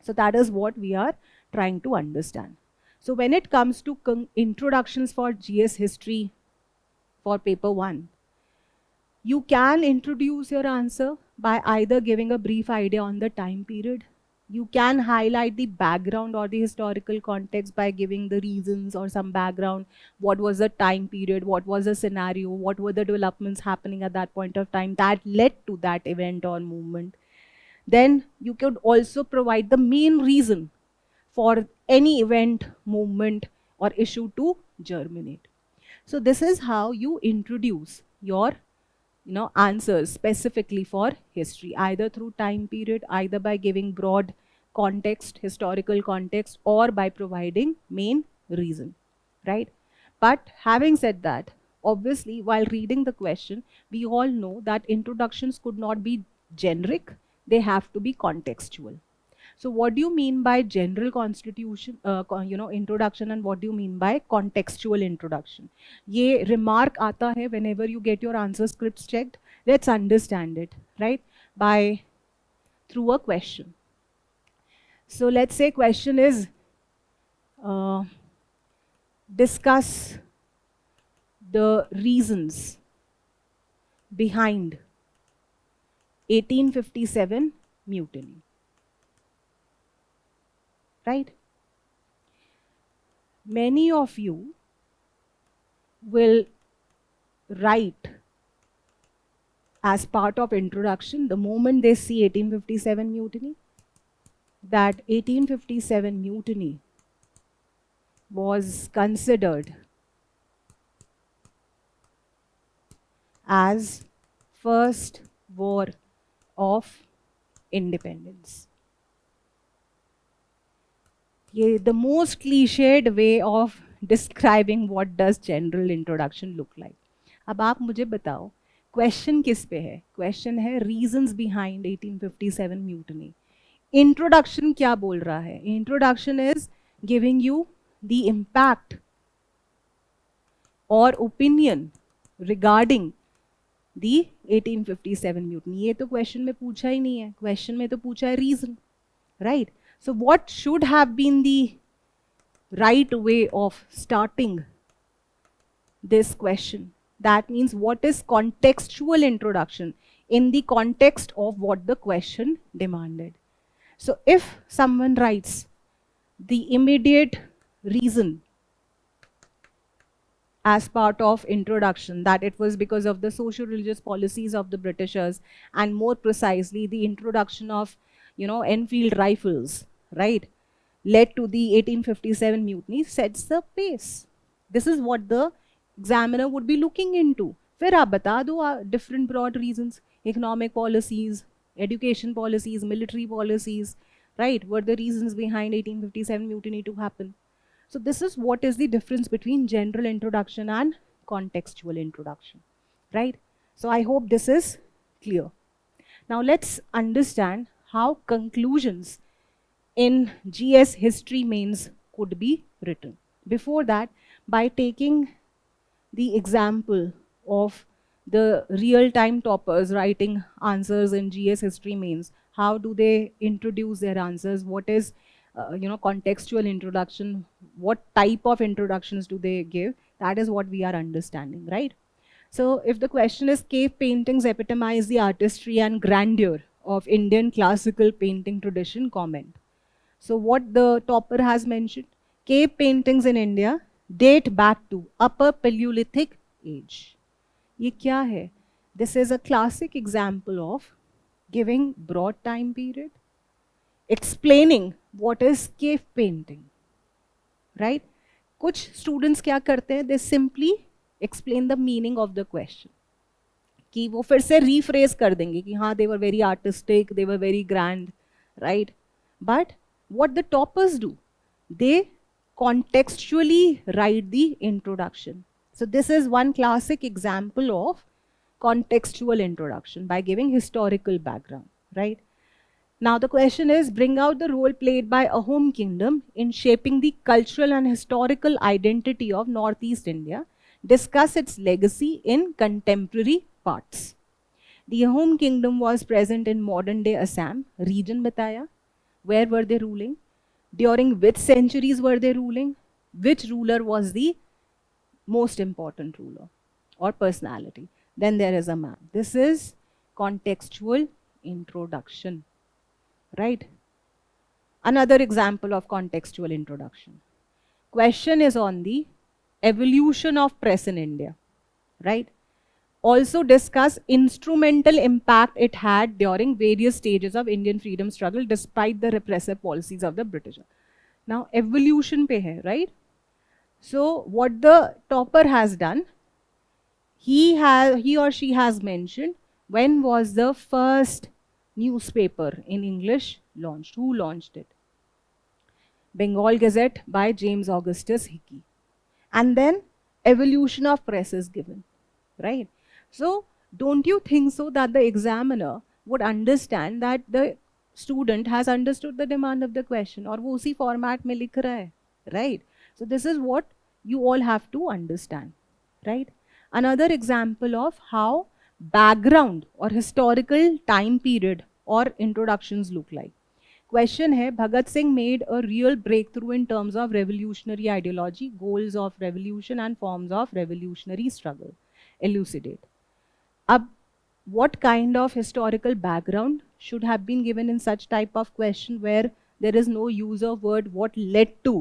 A: So that is what we are trying to understand. So when it comes to introductions for GS history for paper 1, you can introduce your answer by either giving a brief idea on the time period. You can highlight the background or the historical context by giving the reasons or some background. What was the time period? What was the scenario? What were the developments happening at that point of time that led to that event or movement? Then you could also provide the main reason for any event, movement, or issue to germinate. So this is how you introduce your answers specifically for history, either through time period, either by giving broad context, historical context, or by providing main reason, right? But having said that, obviously, while reading the question, we all know that introductions could not be generic, they have to be contextual. So what do you mean by general constitution, introduction, and what do you mean by contextual introduction? ये remark आता है whenever you get your answer scripts checked. Let's understand it, right? Through a question. So let's say question is, uh, discuss the reasons behind 1857 mutiny, right? Many of you will write as part of introduction the moment they see 1857 mutiny, that 1857 mutiny was considered as first war of independence. ये the most cliched way of describing what does general introduction look like. अब आप मुझे बताओ question किस पे है? Question है reasons behind 1857 mutiny. Introduction क्या बोल रहा है? Introduction is giving you the impact और ओपिनियन रिगार्डिंग दी 1857 म्यूटनी. ये तो क्वेश्चन में पूछा ही नहीं है. क्वेश्चन में तो पूछा है reason, right? So what should have been the right way of starting this question? That means what is contextual introduction in the context of what the question demanded. So if someone writes the immediate reason as part of introduction that it was because of the socio-religious policies of the Britishers, and more precisely the introduction of Enfield rifles, right, led to the 1857 mutiny, sets the pace. This is what the examiner would be looking into. फिर आप बता दो different broad reasons, economic policies, education policies, military policies, right, were the reasons behind 1857 mutiny to happen. So this is what is the difference between general introduction and contextual introduction, right? So I hope this is clear. Now let's understand how conclusions in GS history mains could be written. Before that, by taking the example of the real-time toppers writing answers in GS history mains, how do they introduce their answers? What is contextual introduction? What type of introductions do they give? That is what we are understanding, right? So if the question is, cave paintings epitomize the artistry and grandeur of Indian classical painting tradition, comment. So what the topper has mentioned, cave paintings in India date back to Upper Paleolithic age. ये क्या है? This is a classic example of giving broad time period, explaining what is cave painting, right? कुछ students क्या करते हैं? They simply explain the meaning of the question. कि वो फिर से rephrase कर देंगे कि हाँ, they were very artistic, they were very grand, right? But what the toppers do, they contextually write the introduction. So this is one classic example of contextual introduction by giving historical background, right? Now the question is, bring out the role played by Ahom Kingdom in shaping the cultural and historical identity of Northeast India. Discuss its legacy in contemporary parts. The Ahom Kingdom was present in modern day Assam. Region bataya. Where were they ruling? During which centuries were they ruling? Which ruler was the most important ruler or personality? Then there is a map. This is contextual introduction, right? Another example of contextual introduction. Question is on the evolution of press in India, right? Also discuss instrumental impact it had during various stages of Indian freedom struggle despite the repressive policies of the British. Now evolution pe hai, right? So what the topper has done, he or she has mentioned when was the first newspaper in English launched. Who launched it? Bengal Gazette by James Augustus Hickey. And then evolution of press is given, right? So don't you think so that the examiner would understand that the student has understood the demand of the question, और वो उसी format में लिख रहा है, right? So this is what you all have to understand, right? Another example of how background or historical time period or introductions look like. Question है, Bhagat Singh made a real breakthrough in terms of revolutionary ideology, goals of revolution and forms of revolutionary struggle, elucidate. अब what kind of historical background should have been given in such type of question where there is no use of word what led to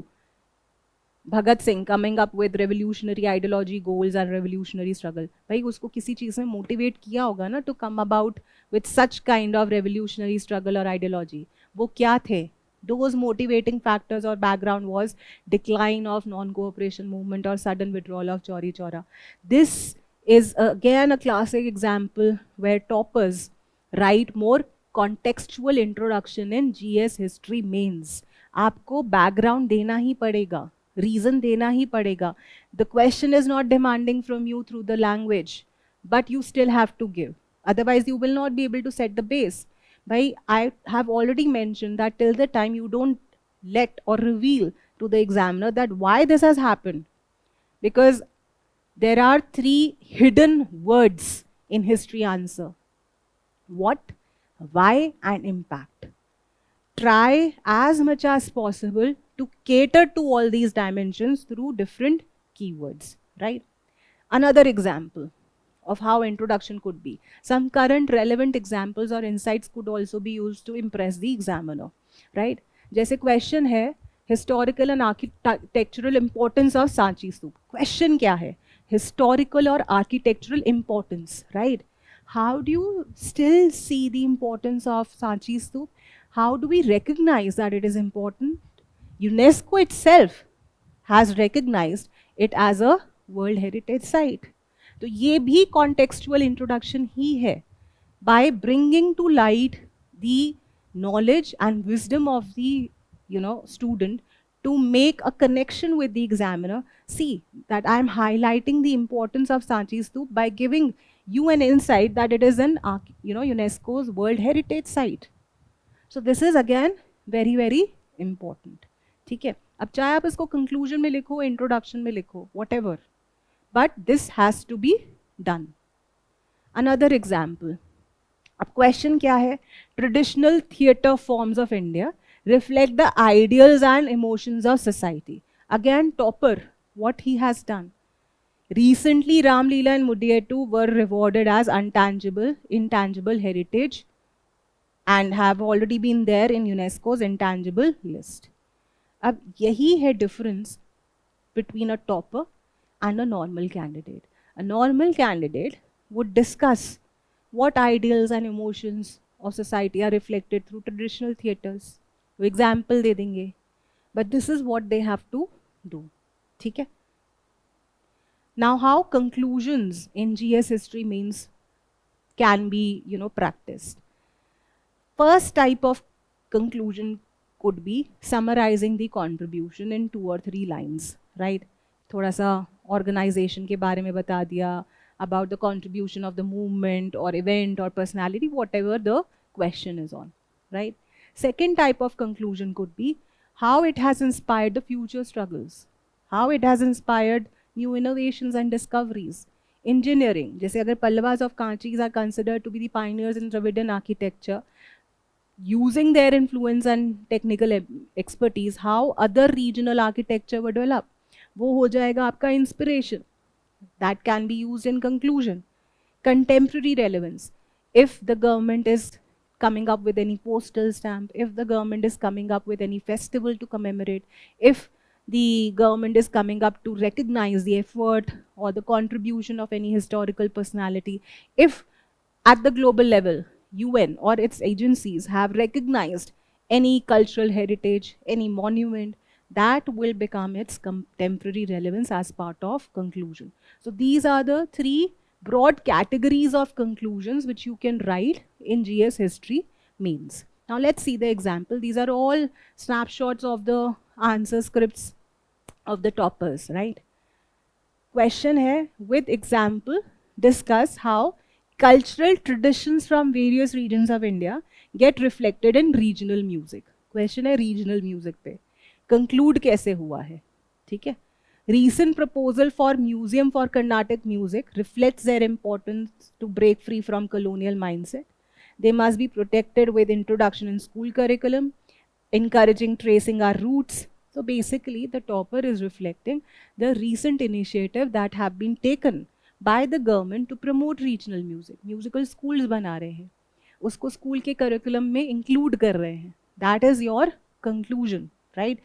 A: Bhagat Singh coming up with revolutionary ideology, goals and revolutionary struggle? भाई उसको किसी चीज़ में motivate किया होगा ना to come about with such kind of revolutionary struggle और ideology. वो क्या थे? Those motivating factors or background was decline of non-cooperation movement or sudden withdrawal of Chauri Chaura. This is again a classic example where toppers write more contextual introduction in GS history mains. आपको background देना ही पड़ेगा, reason देना ही पड़ेगा. The question is not demanding from you through the language, but you still have to give. Otherwise, you will not be able to set the base. Bhai, I have already mentioned that till the time you don't let or reveal to the examiner that why this has happened, because there are 3 hidden words in history answer: what, why, and impact. Try as much as possible to cater to all these dimensions through different keywords, right? Another example of how introduction could be. Some current relevant examples or insights could also be used to impress the examiner, right? जैसे question है, historical and architectural importance of Sanchi stupa. Question क्या है? Historical or architectural importance, right? How do you still see the importance of Sanchi stupa? How do we recognize that it is important? UNESCO itself has recognized it as a World Heritage Site. तो ये भी contextual introduction ही है. By bringing to light the knowledge and wisdom of the student to make a connection with the examiner. See that I am highlighting the importance of Sanchi stupa by giving you an insight that it is an UNESCO's World Heritage Site. So this is again very very important. ठीक है, अब चाहे आप इसको conclusion में लिखो, introduction में लिखो, whatever, but this has to be done. Another example. अब question क्या है? Traditional theatre forms of India reflect the ideals and emotions of society. Again, topper, what he has done. Recently, Ram Leela and Mudiyettu were rewarded as intangible heritage and have already been there in UNESCO's intangible list. अब यही है difference between a topper and a normal candidate. A normal candidate would discuss what ideals and emotions of society are reflected through traditional theatres. वो example दे देंगे, but this is what they have to do. ठीक है? Now, how conclusions in GS history mains can be, practiced. First type of conclusion could be summarizing the contribution in 2 or 3 lines, right? थोड़ा सा organization के बारे में बता दिया, about the contribution of the movement or event or personality, whatever the question is on, right? Second type of conclusion could be how it has inspired the future struggles, how it has inspired new innovations and discoveries. Engineering, जैसे अगर Pallavas of Kanchis are considered to be the pioneers in Dravidian architecture, using their influence and technical expertise, how other regional architecture were developed, वो हो जाएगा आपका inspiration. That can be used in conclusion. Contemporary relevance. If the government is coming up with any postal stamp, if the government is coming up with any festival to commemorate, if the government is coming up to recognize the effort or the contribution of any historical personality, if at the global level, UN or its agencies have recognized any cultural heritage, any monument, that will become its contemporary relevance as part of conclusion. So these are the 3 broad categories of conclusions which you can write in GS history mains. Now let's see the example. These are all snapshots of the answer scripts of the toppers, right? Question hai, with example, discuss how cultural traditions from various regions of India get reflected in regional music. Question hai regional music पे. Conclude कैसे हुआ है? ठीक है? Recent proposal for museum for Carnatic music reflects their importance to break free from colonial mindset. They must be protected with introduction in school curriculum encouraging tracing our roots. So basically, the topper is reflecting the recent initiative that have been taken by the government to promote regional music. Musical schools बना रहे हैं, उसको school के curriculum में include कर रहे हैं. That is your conclusion, right?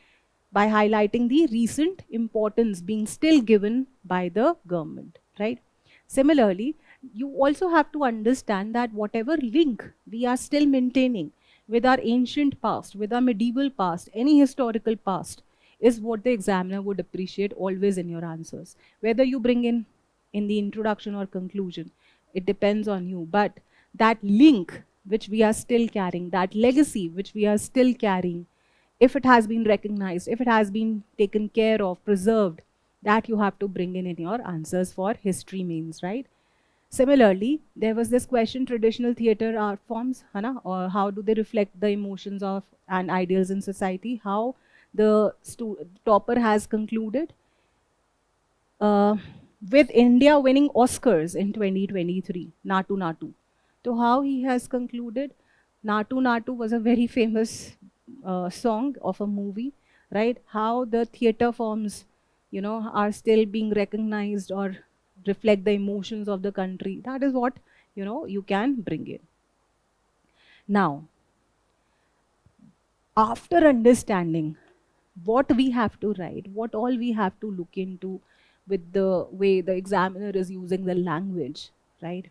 A: By highlighting the recent importance being still given by the government, right? Similarly, you also have to understand that whatever link we are still maintaining with our ancient past, with our medieval past, any historical past, is what the examiner would appreciate always in your answers. Whether you bring in the introduction or conclusion, it depends on you. But that link which we are still carrying, that legacy which we are still carrying, if it has been recognized, if it has been taken care of, preserved, that you have to bring in your answers for history mains, right? Similarly, there was this question, traditional theatre art forms, Hana, or how do they reflect the emotions of and ideals in society? How the topper has concluded. With India winning Oscars in 2023, Natu Natu. So how he has concluded, Natu Natu was a very famous song of a movie, right? How the theatre forms, are still being recognized or reflect the emotions of the country. That is what, you can bring in. Now, after understanding what we have to write, what all we have to look into with the way the examiner is using the language, right?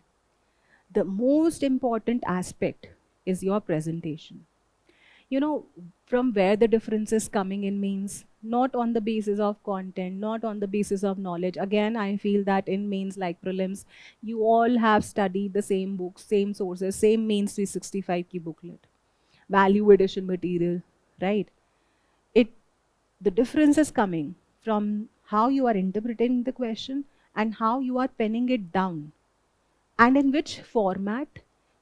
A: The most important aspect is your presentation. From where the difference is coming in means not on the basis of content, not on the basis of knowledge. Again, I feel that in mains like prelims, you all have studied the same books, same sources, same mains 365 key booklet, value addition material, right? The difference is coming from how you are interpreting the question and how you are penning it down, and in which format,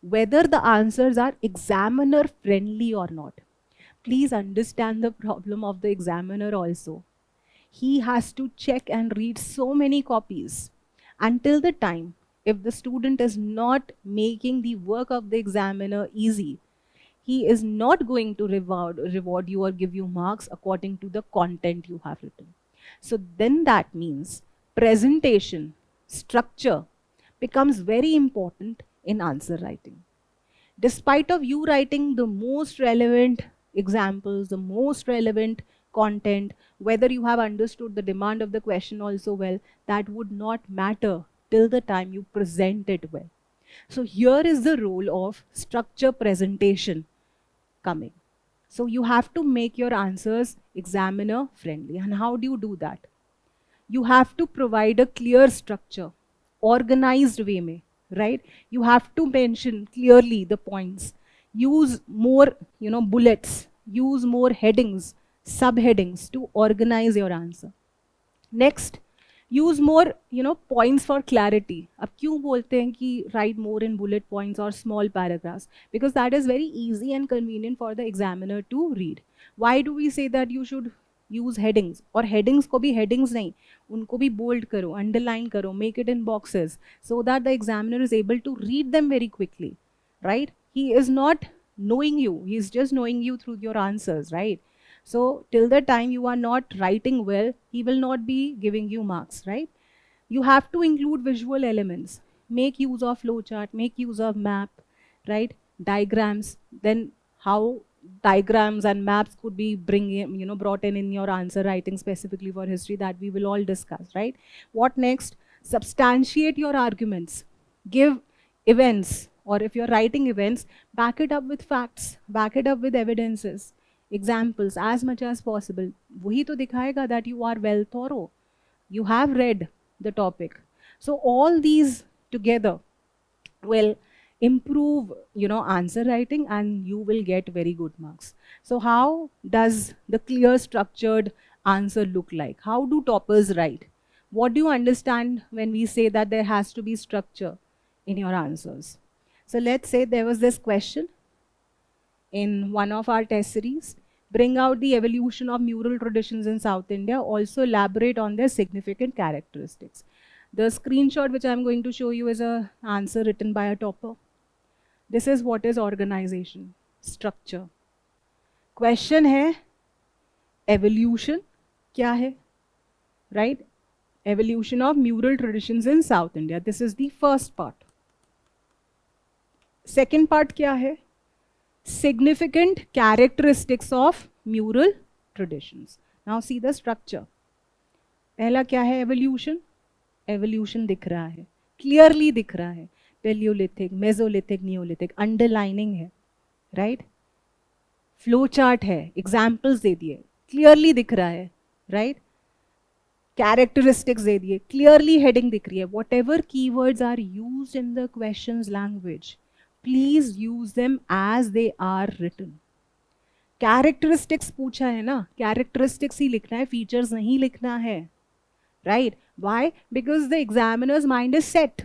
A: whether the answers are examiner friendly or not. Please understand the problem of the examiner also. He has to check and read so many copies until the time, if the student is not making the work of the examiner easy, he is not going to reward you or give you marks according to the content you have written. So then that means presentation, structure becomes very important in answer writing. Despite of you writing the most relevant examples, the most relevant content, whether you have understood the demand of the question also well, that would not matter till the time you present it well. So here is the role of structure presentation coming. So you have to make your answers examiner friendly. And how do you do that? You have to provide a clear structure, organized way mein, right? You have to mention clearly the points. Use more, bullets. Use more headings, subheadings to organize your answer. Next, use more, points for clarity. अब क्यों बोलते हैं कि write more in bullet points or small paragraphs? Because that is very easy and convenient for the examiner to read. Why do we say that you should use headings? और headings को भी headings नहीं, उनको भी bold करो, underline करो, make it in boxes, so that the examiner is able to read them very quickly, right? He is not knowing you, he is just knowing you through your answers, right? So till the time you are not writing well, he will not be giving you marks, right? You have to include visual elements. Make use of flowchart, make use of map, right? Diagrams. Then how diagrams and maps could be brought in your answer writing specifically for history, that we will all discuss, right? What next? Substantiate your arguments. Give events, or if you're writing events, back it up with facts, back it up with evidences, examples as much as possible. वही तो दिखाएगा that you are well thorough. You have read the topic. So all these together will improve, answer writing, and you will get very good marks. So how does the clear structured answer look like? How do toppers write? What do you understand when we say that there has to be structure in your answers? So let's say there was this question in one of our test series. Bring out the evolution of mural traditions in South India. Also elaborate on their significant characteristics. The screenshot which I'm going to show you is an answer written by a topper. This is what is organization, structure. Question है evolution क्या है, right? Evolution of mural traditions in south India, this is the first part. Second part क्या है? significant characteristics of mural traditions. Now see the structure. पहला क्या है? Evolution. Evolution दिख रहा है, क्लियरली दिख रहा है. पेलियोलिथिक, मेसोलिथिक, नियोलिथिक, अंडरलाइनिंग है, राइट? फ्लो चार्ट है, एग्जाम्पल्स दे दिए, क्लियरली दिख रहा है, राइट? कैरेक्टरिस्टिक्स दे दिए, क्लियरली हेडिंग दिख रही है. Whatever keywords are used in the questions language, please use them as they are written. Characteristics पूछा है ना, कैरेक्टरिस्टिक्स ही लिखना है, फीचर्स नहीं लिखना है, right? Why? Because the examiners mind is set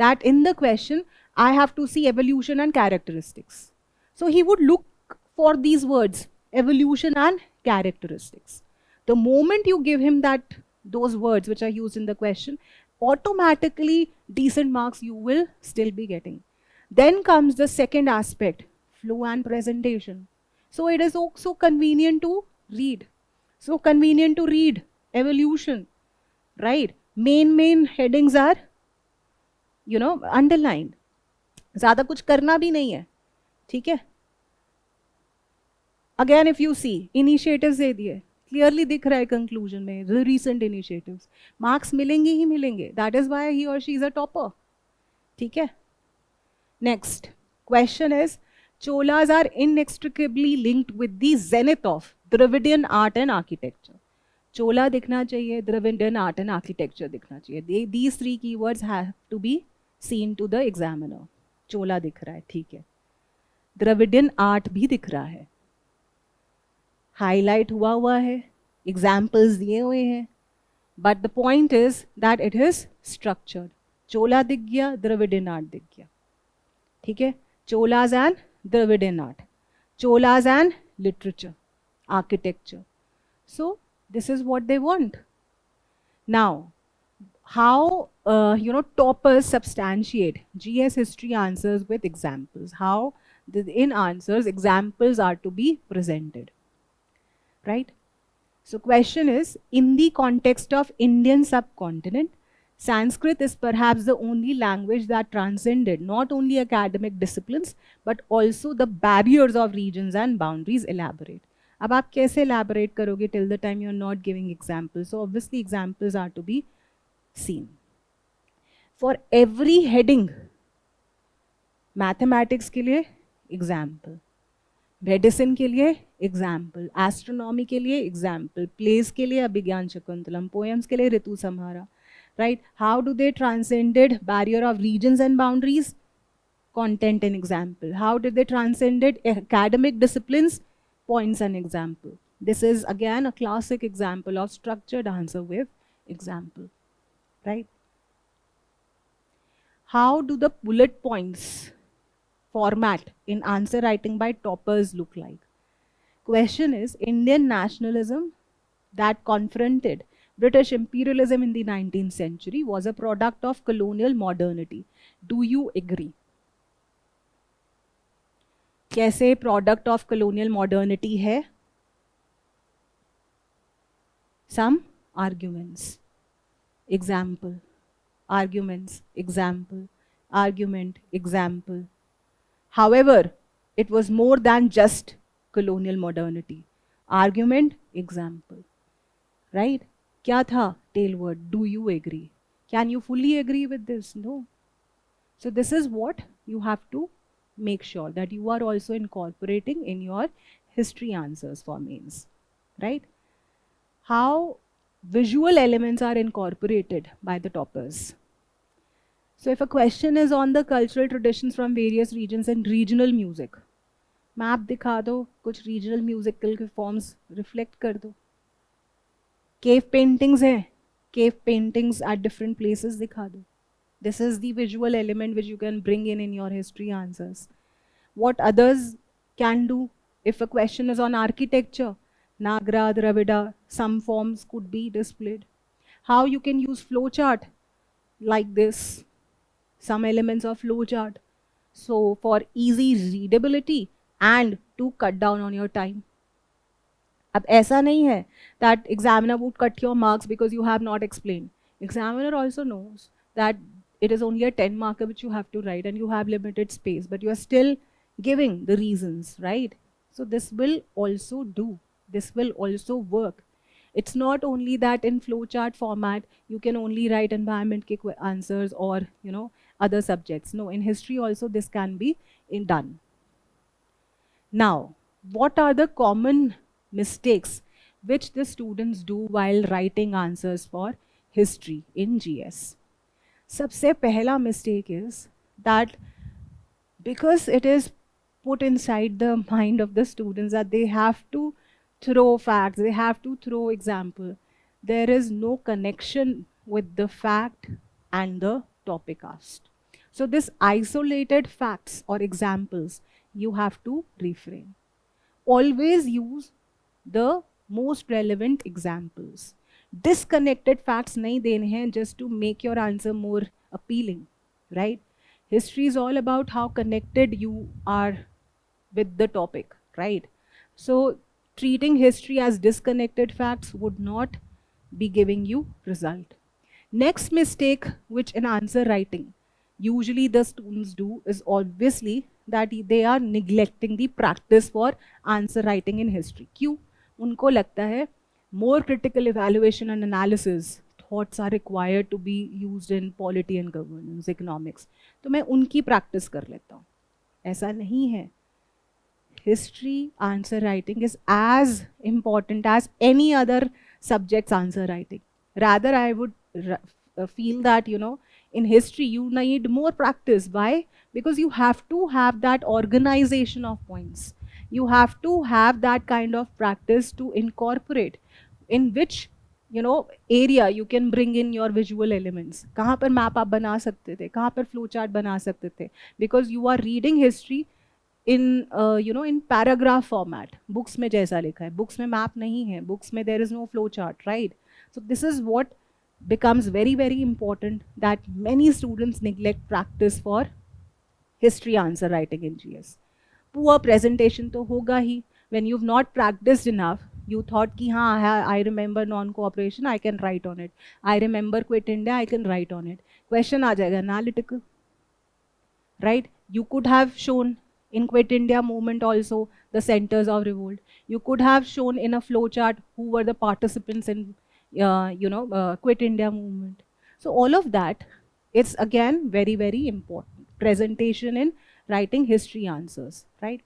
A: that in the question I have to see evolution and characteristics. So he would look for these words, evolution and characteristics. The moment you give him those words which are used in the question, automatically decent marks you will still be getting. Then comes the second aspect, flow and presentation. So it is so convenient to read. So convenient to read evolution, right? Main headings are, underlined. ज़्यादा कुछ करना भी नहीं है, ठीक है? Again if you see initiatives दे दिए, क्लियरली दिख रहा है कंक्लूजन में द रीसेंट इनिशिएटिव्स. मार्क्स मिलेंगे ही मिलेंगे, दैट इज व्हाई ही और शी इज अ टॉपर, ठीक है? Next question is Cholas are inextricably linked with the zenith of Dravidian art and architecture. Chola दिखना चाहिए, द्रविडियन आर्ट एंड आर्किटेक्चर दिखना चाहिए. These three keywords have to be seen to the examiner. Chola दिख रहा है, ठीक है, द्रविडियन आर्ट भी दिख रहा है, हाईलाइट हुआ है, एग्जाम्पल्स दिए हुए हैं, but the point is that it is structured. Chola दिख गया, द्रविडियन आर्ट दिख गया, ठीक है? Cholas and Dravidian art, Cholas and literature, architecture. So this is what they want. Now how toppers substantiate GS history answers with examples. How in answers examples are to be presented, right? So question is, in the context of Indian subcontinent, Sanskrit is perhaps the only language that transcended not only academic disciplines but also the barriers of regions and boundaries. Elaborate. अब आप कैसे elaborate करोगे till the time you are not giving examples? So obviously examples are to be seen. For every heading, mathematics के लिए example, medicine के लिए example, astronomy के लिए एग्जाम्पल, प्लेस के लिए अभिज्ञान शकुंतलम, पोएम्स के लिए Ritusamhara, right? How do they transcended barrier of regions and boundaries? content and example. How did they transcended academic disciplines? Points and example. This is again a classic example of structured answer with example, right? How do the bullet points format in answer writing by toppers look like? Question is, Indian nationalism that confronted British imperialism in the 19th century was a product of colonial modernity. Do you agree? कैसे product of colonial modernity है? Some arguments. Example. Arguments. Example. Argument. Example. However, it was more than just colonial modernity. Argument. Example. Right? क्या था? Tail word. Do you agree? Can you fully agree with this? No. So this is what you have to make sure that you are also incorporating in your history answers for mains, right? How visual elements are incorporated by the toppers. So if a question is on the cultural traditions from various regions and regional music, map दिखा दो, कुछ regional musical के forms reflect कर दो. Cave paintings हैं, cave paintings at different places दिखा दो. This is the visual element which you can bring in your history answers. What others can do? If a question is on architecture, Nagra, Dravida, some forms could be displayed. How you can use flowchart like this, some elements of flowchart. So for easy readability, and to cut down on your time. अब ऐसा नहीं है that examiner would cut your marks because you have not explained. Examiner also knows that it is only a 10 marker which you have to write and you have limited space, but you are still giving the reasons, right? So this will also do. This will also work. It's not only that in flowchart format you can only write environment ke answers or other subjects. No, in history also this can be done. Now, what are the common mistakes which the students do while writing answers for history in GS? सबसे पहला mistake is that because it is put inside the mind of the students that they have to throw facts, they have to throw example. There is no connection with the fact and the topic asked. So this isolated facts or examples, you have to refrain. Always use the most relevant examples. Disconnected facts nahi dene hain just to make your answer more appealing, right? History is all about how connected you are with the topic, right? So treating history as disconnected facts would not be giving you result. Next mistake which in answer writing usually the students do is obviously that they are neglecting the practice for answer writing in history. क्यों? उनको लगता है more critical evaluation and analysis thoughts are required to be used in polity and governance, economics. तो मैं उनकी practice कर लेता हूँ. ऐसा नहीं है. History answer writing is as important as any other subject's answer writing. Rather, I would feel that, in history, you need more practice. Why? Because you have to have that organization of points. You have to have that kind of practice to incorporate in which area you can bring in your visual elements. कहाँ पर map आप बना सकते थे, कहाँ पर flow chart बना सकते थे, because you are reading history in in paragraph format. Books में जैसा लिखा है, books में map नहीं है, books में there is no flow chart, right? So this is what becomes very, very important, that many students neglect practice for history answer writing in GS. Poor presentation तो होगा ही. When you've not practiced enough, you thought कि हाँ, I remember non-cooperation, I can write on it. I remember quit India, I can write on it. Question आ जाएगा analytical, right? You could have shown in Quit India movement also the centers of revolt. You could have shown in a flowchart who were the participants in Quit India movement. So all of that, it's again very, very important. Presentation in writing history answers, right?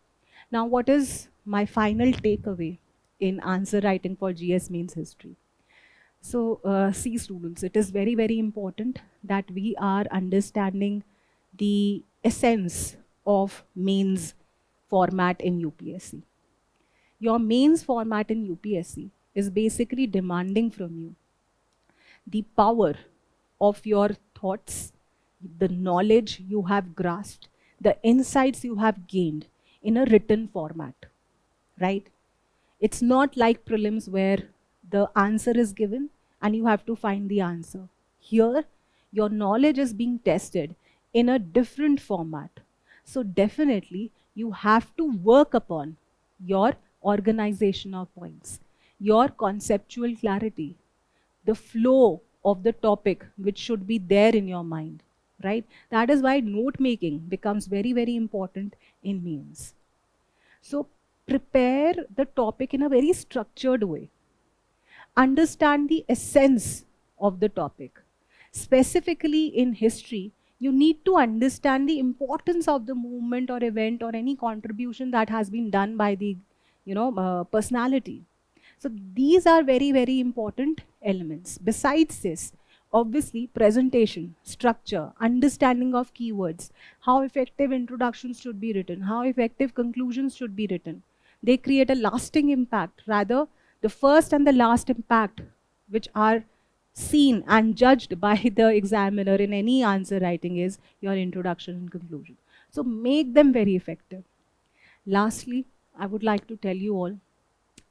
A: Now, what is my final takeaway in answer writing for GS means history? So, see students, it is very, very important that we are understanding the essence of mains format in UPSC. Your mains format in UPSC is basically demanding from you the power of your thoughts, the knowledge you have grasped, the insights you have gained in a written format, right? It's not like prelims where the answer is given and you have to find the answer. Here, your knowledge is being tested in a different format. So definitely, you have to work upon your organization of points, your conceptual clarity, the flow of the topic which should be there in your mind, right? That is why note making becomes very, very important in mains. So prepare the topic in a very structured way. Understand the essence of the topic. Specifically in history, you need to understand the importance of the movement or event or any contribution that has been done by the personality. So these are very, very important elements. Besides this, obviously presentation, structure, understanding of keywords, how effective introductions should be written, how effective conclusions should be written. They create a lasting impact. Rather, the first and the last impact which are seen and judged by the examiner in any answer writing is your introduction and conclusion. So make them very effective. Lastly, I would like to tell you all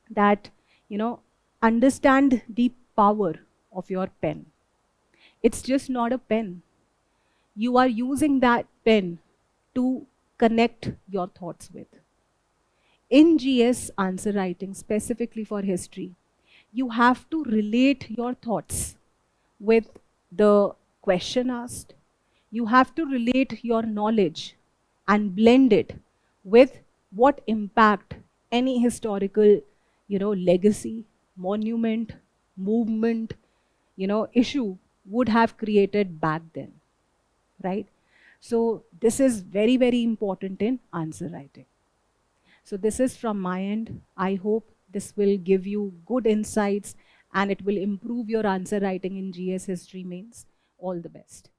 A: that, understand the power of your pen. It's just not a pen. You are using that pen to connect your thoughts with. in GS answer writing, specifically for history, you have to relate your thoughts with the question asked. You have to relate your knowledge and blend it with what impact any historical, legacy, monument, movement, issue would have created back then, right? So this is very, very important in answer writing. So this is from my end. I hope this will give you good insights and it will improve your answer writing in GS History Mains. All the best.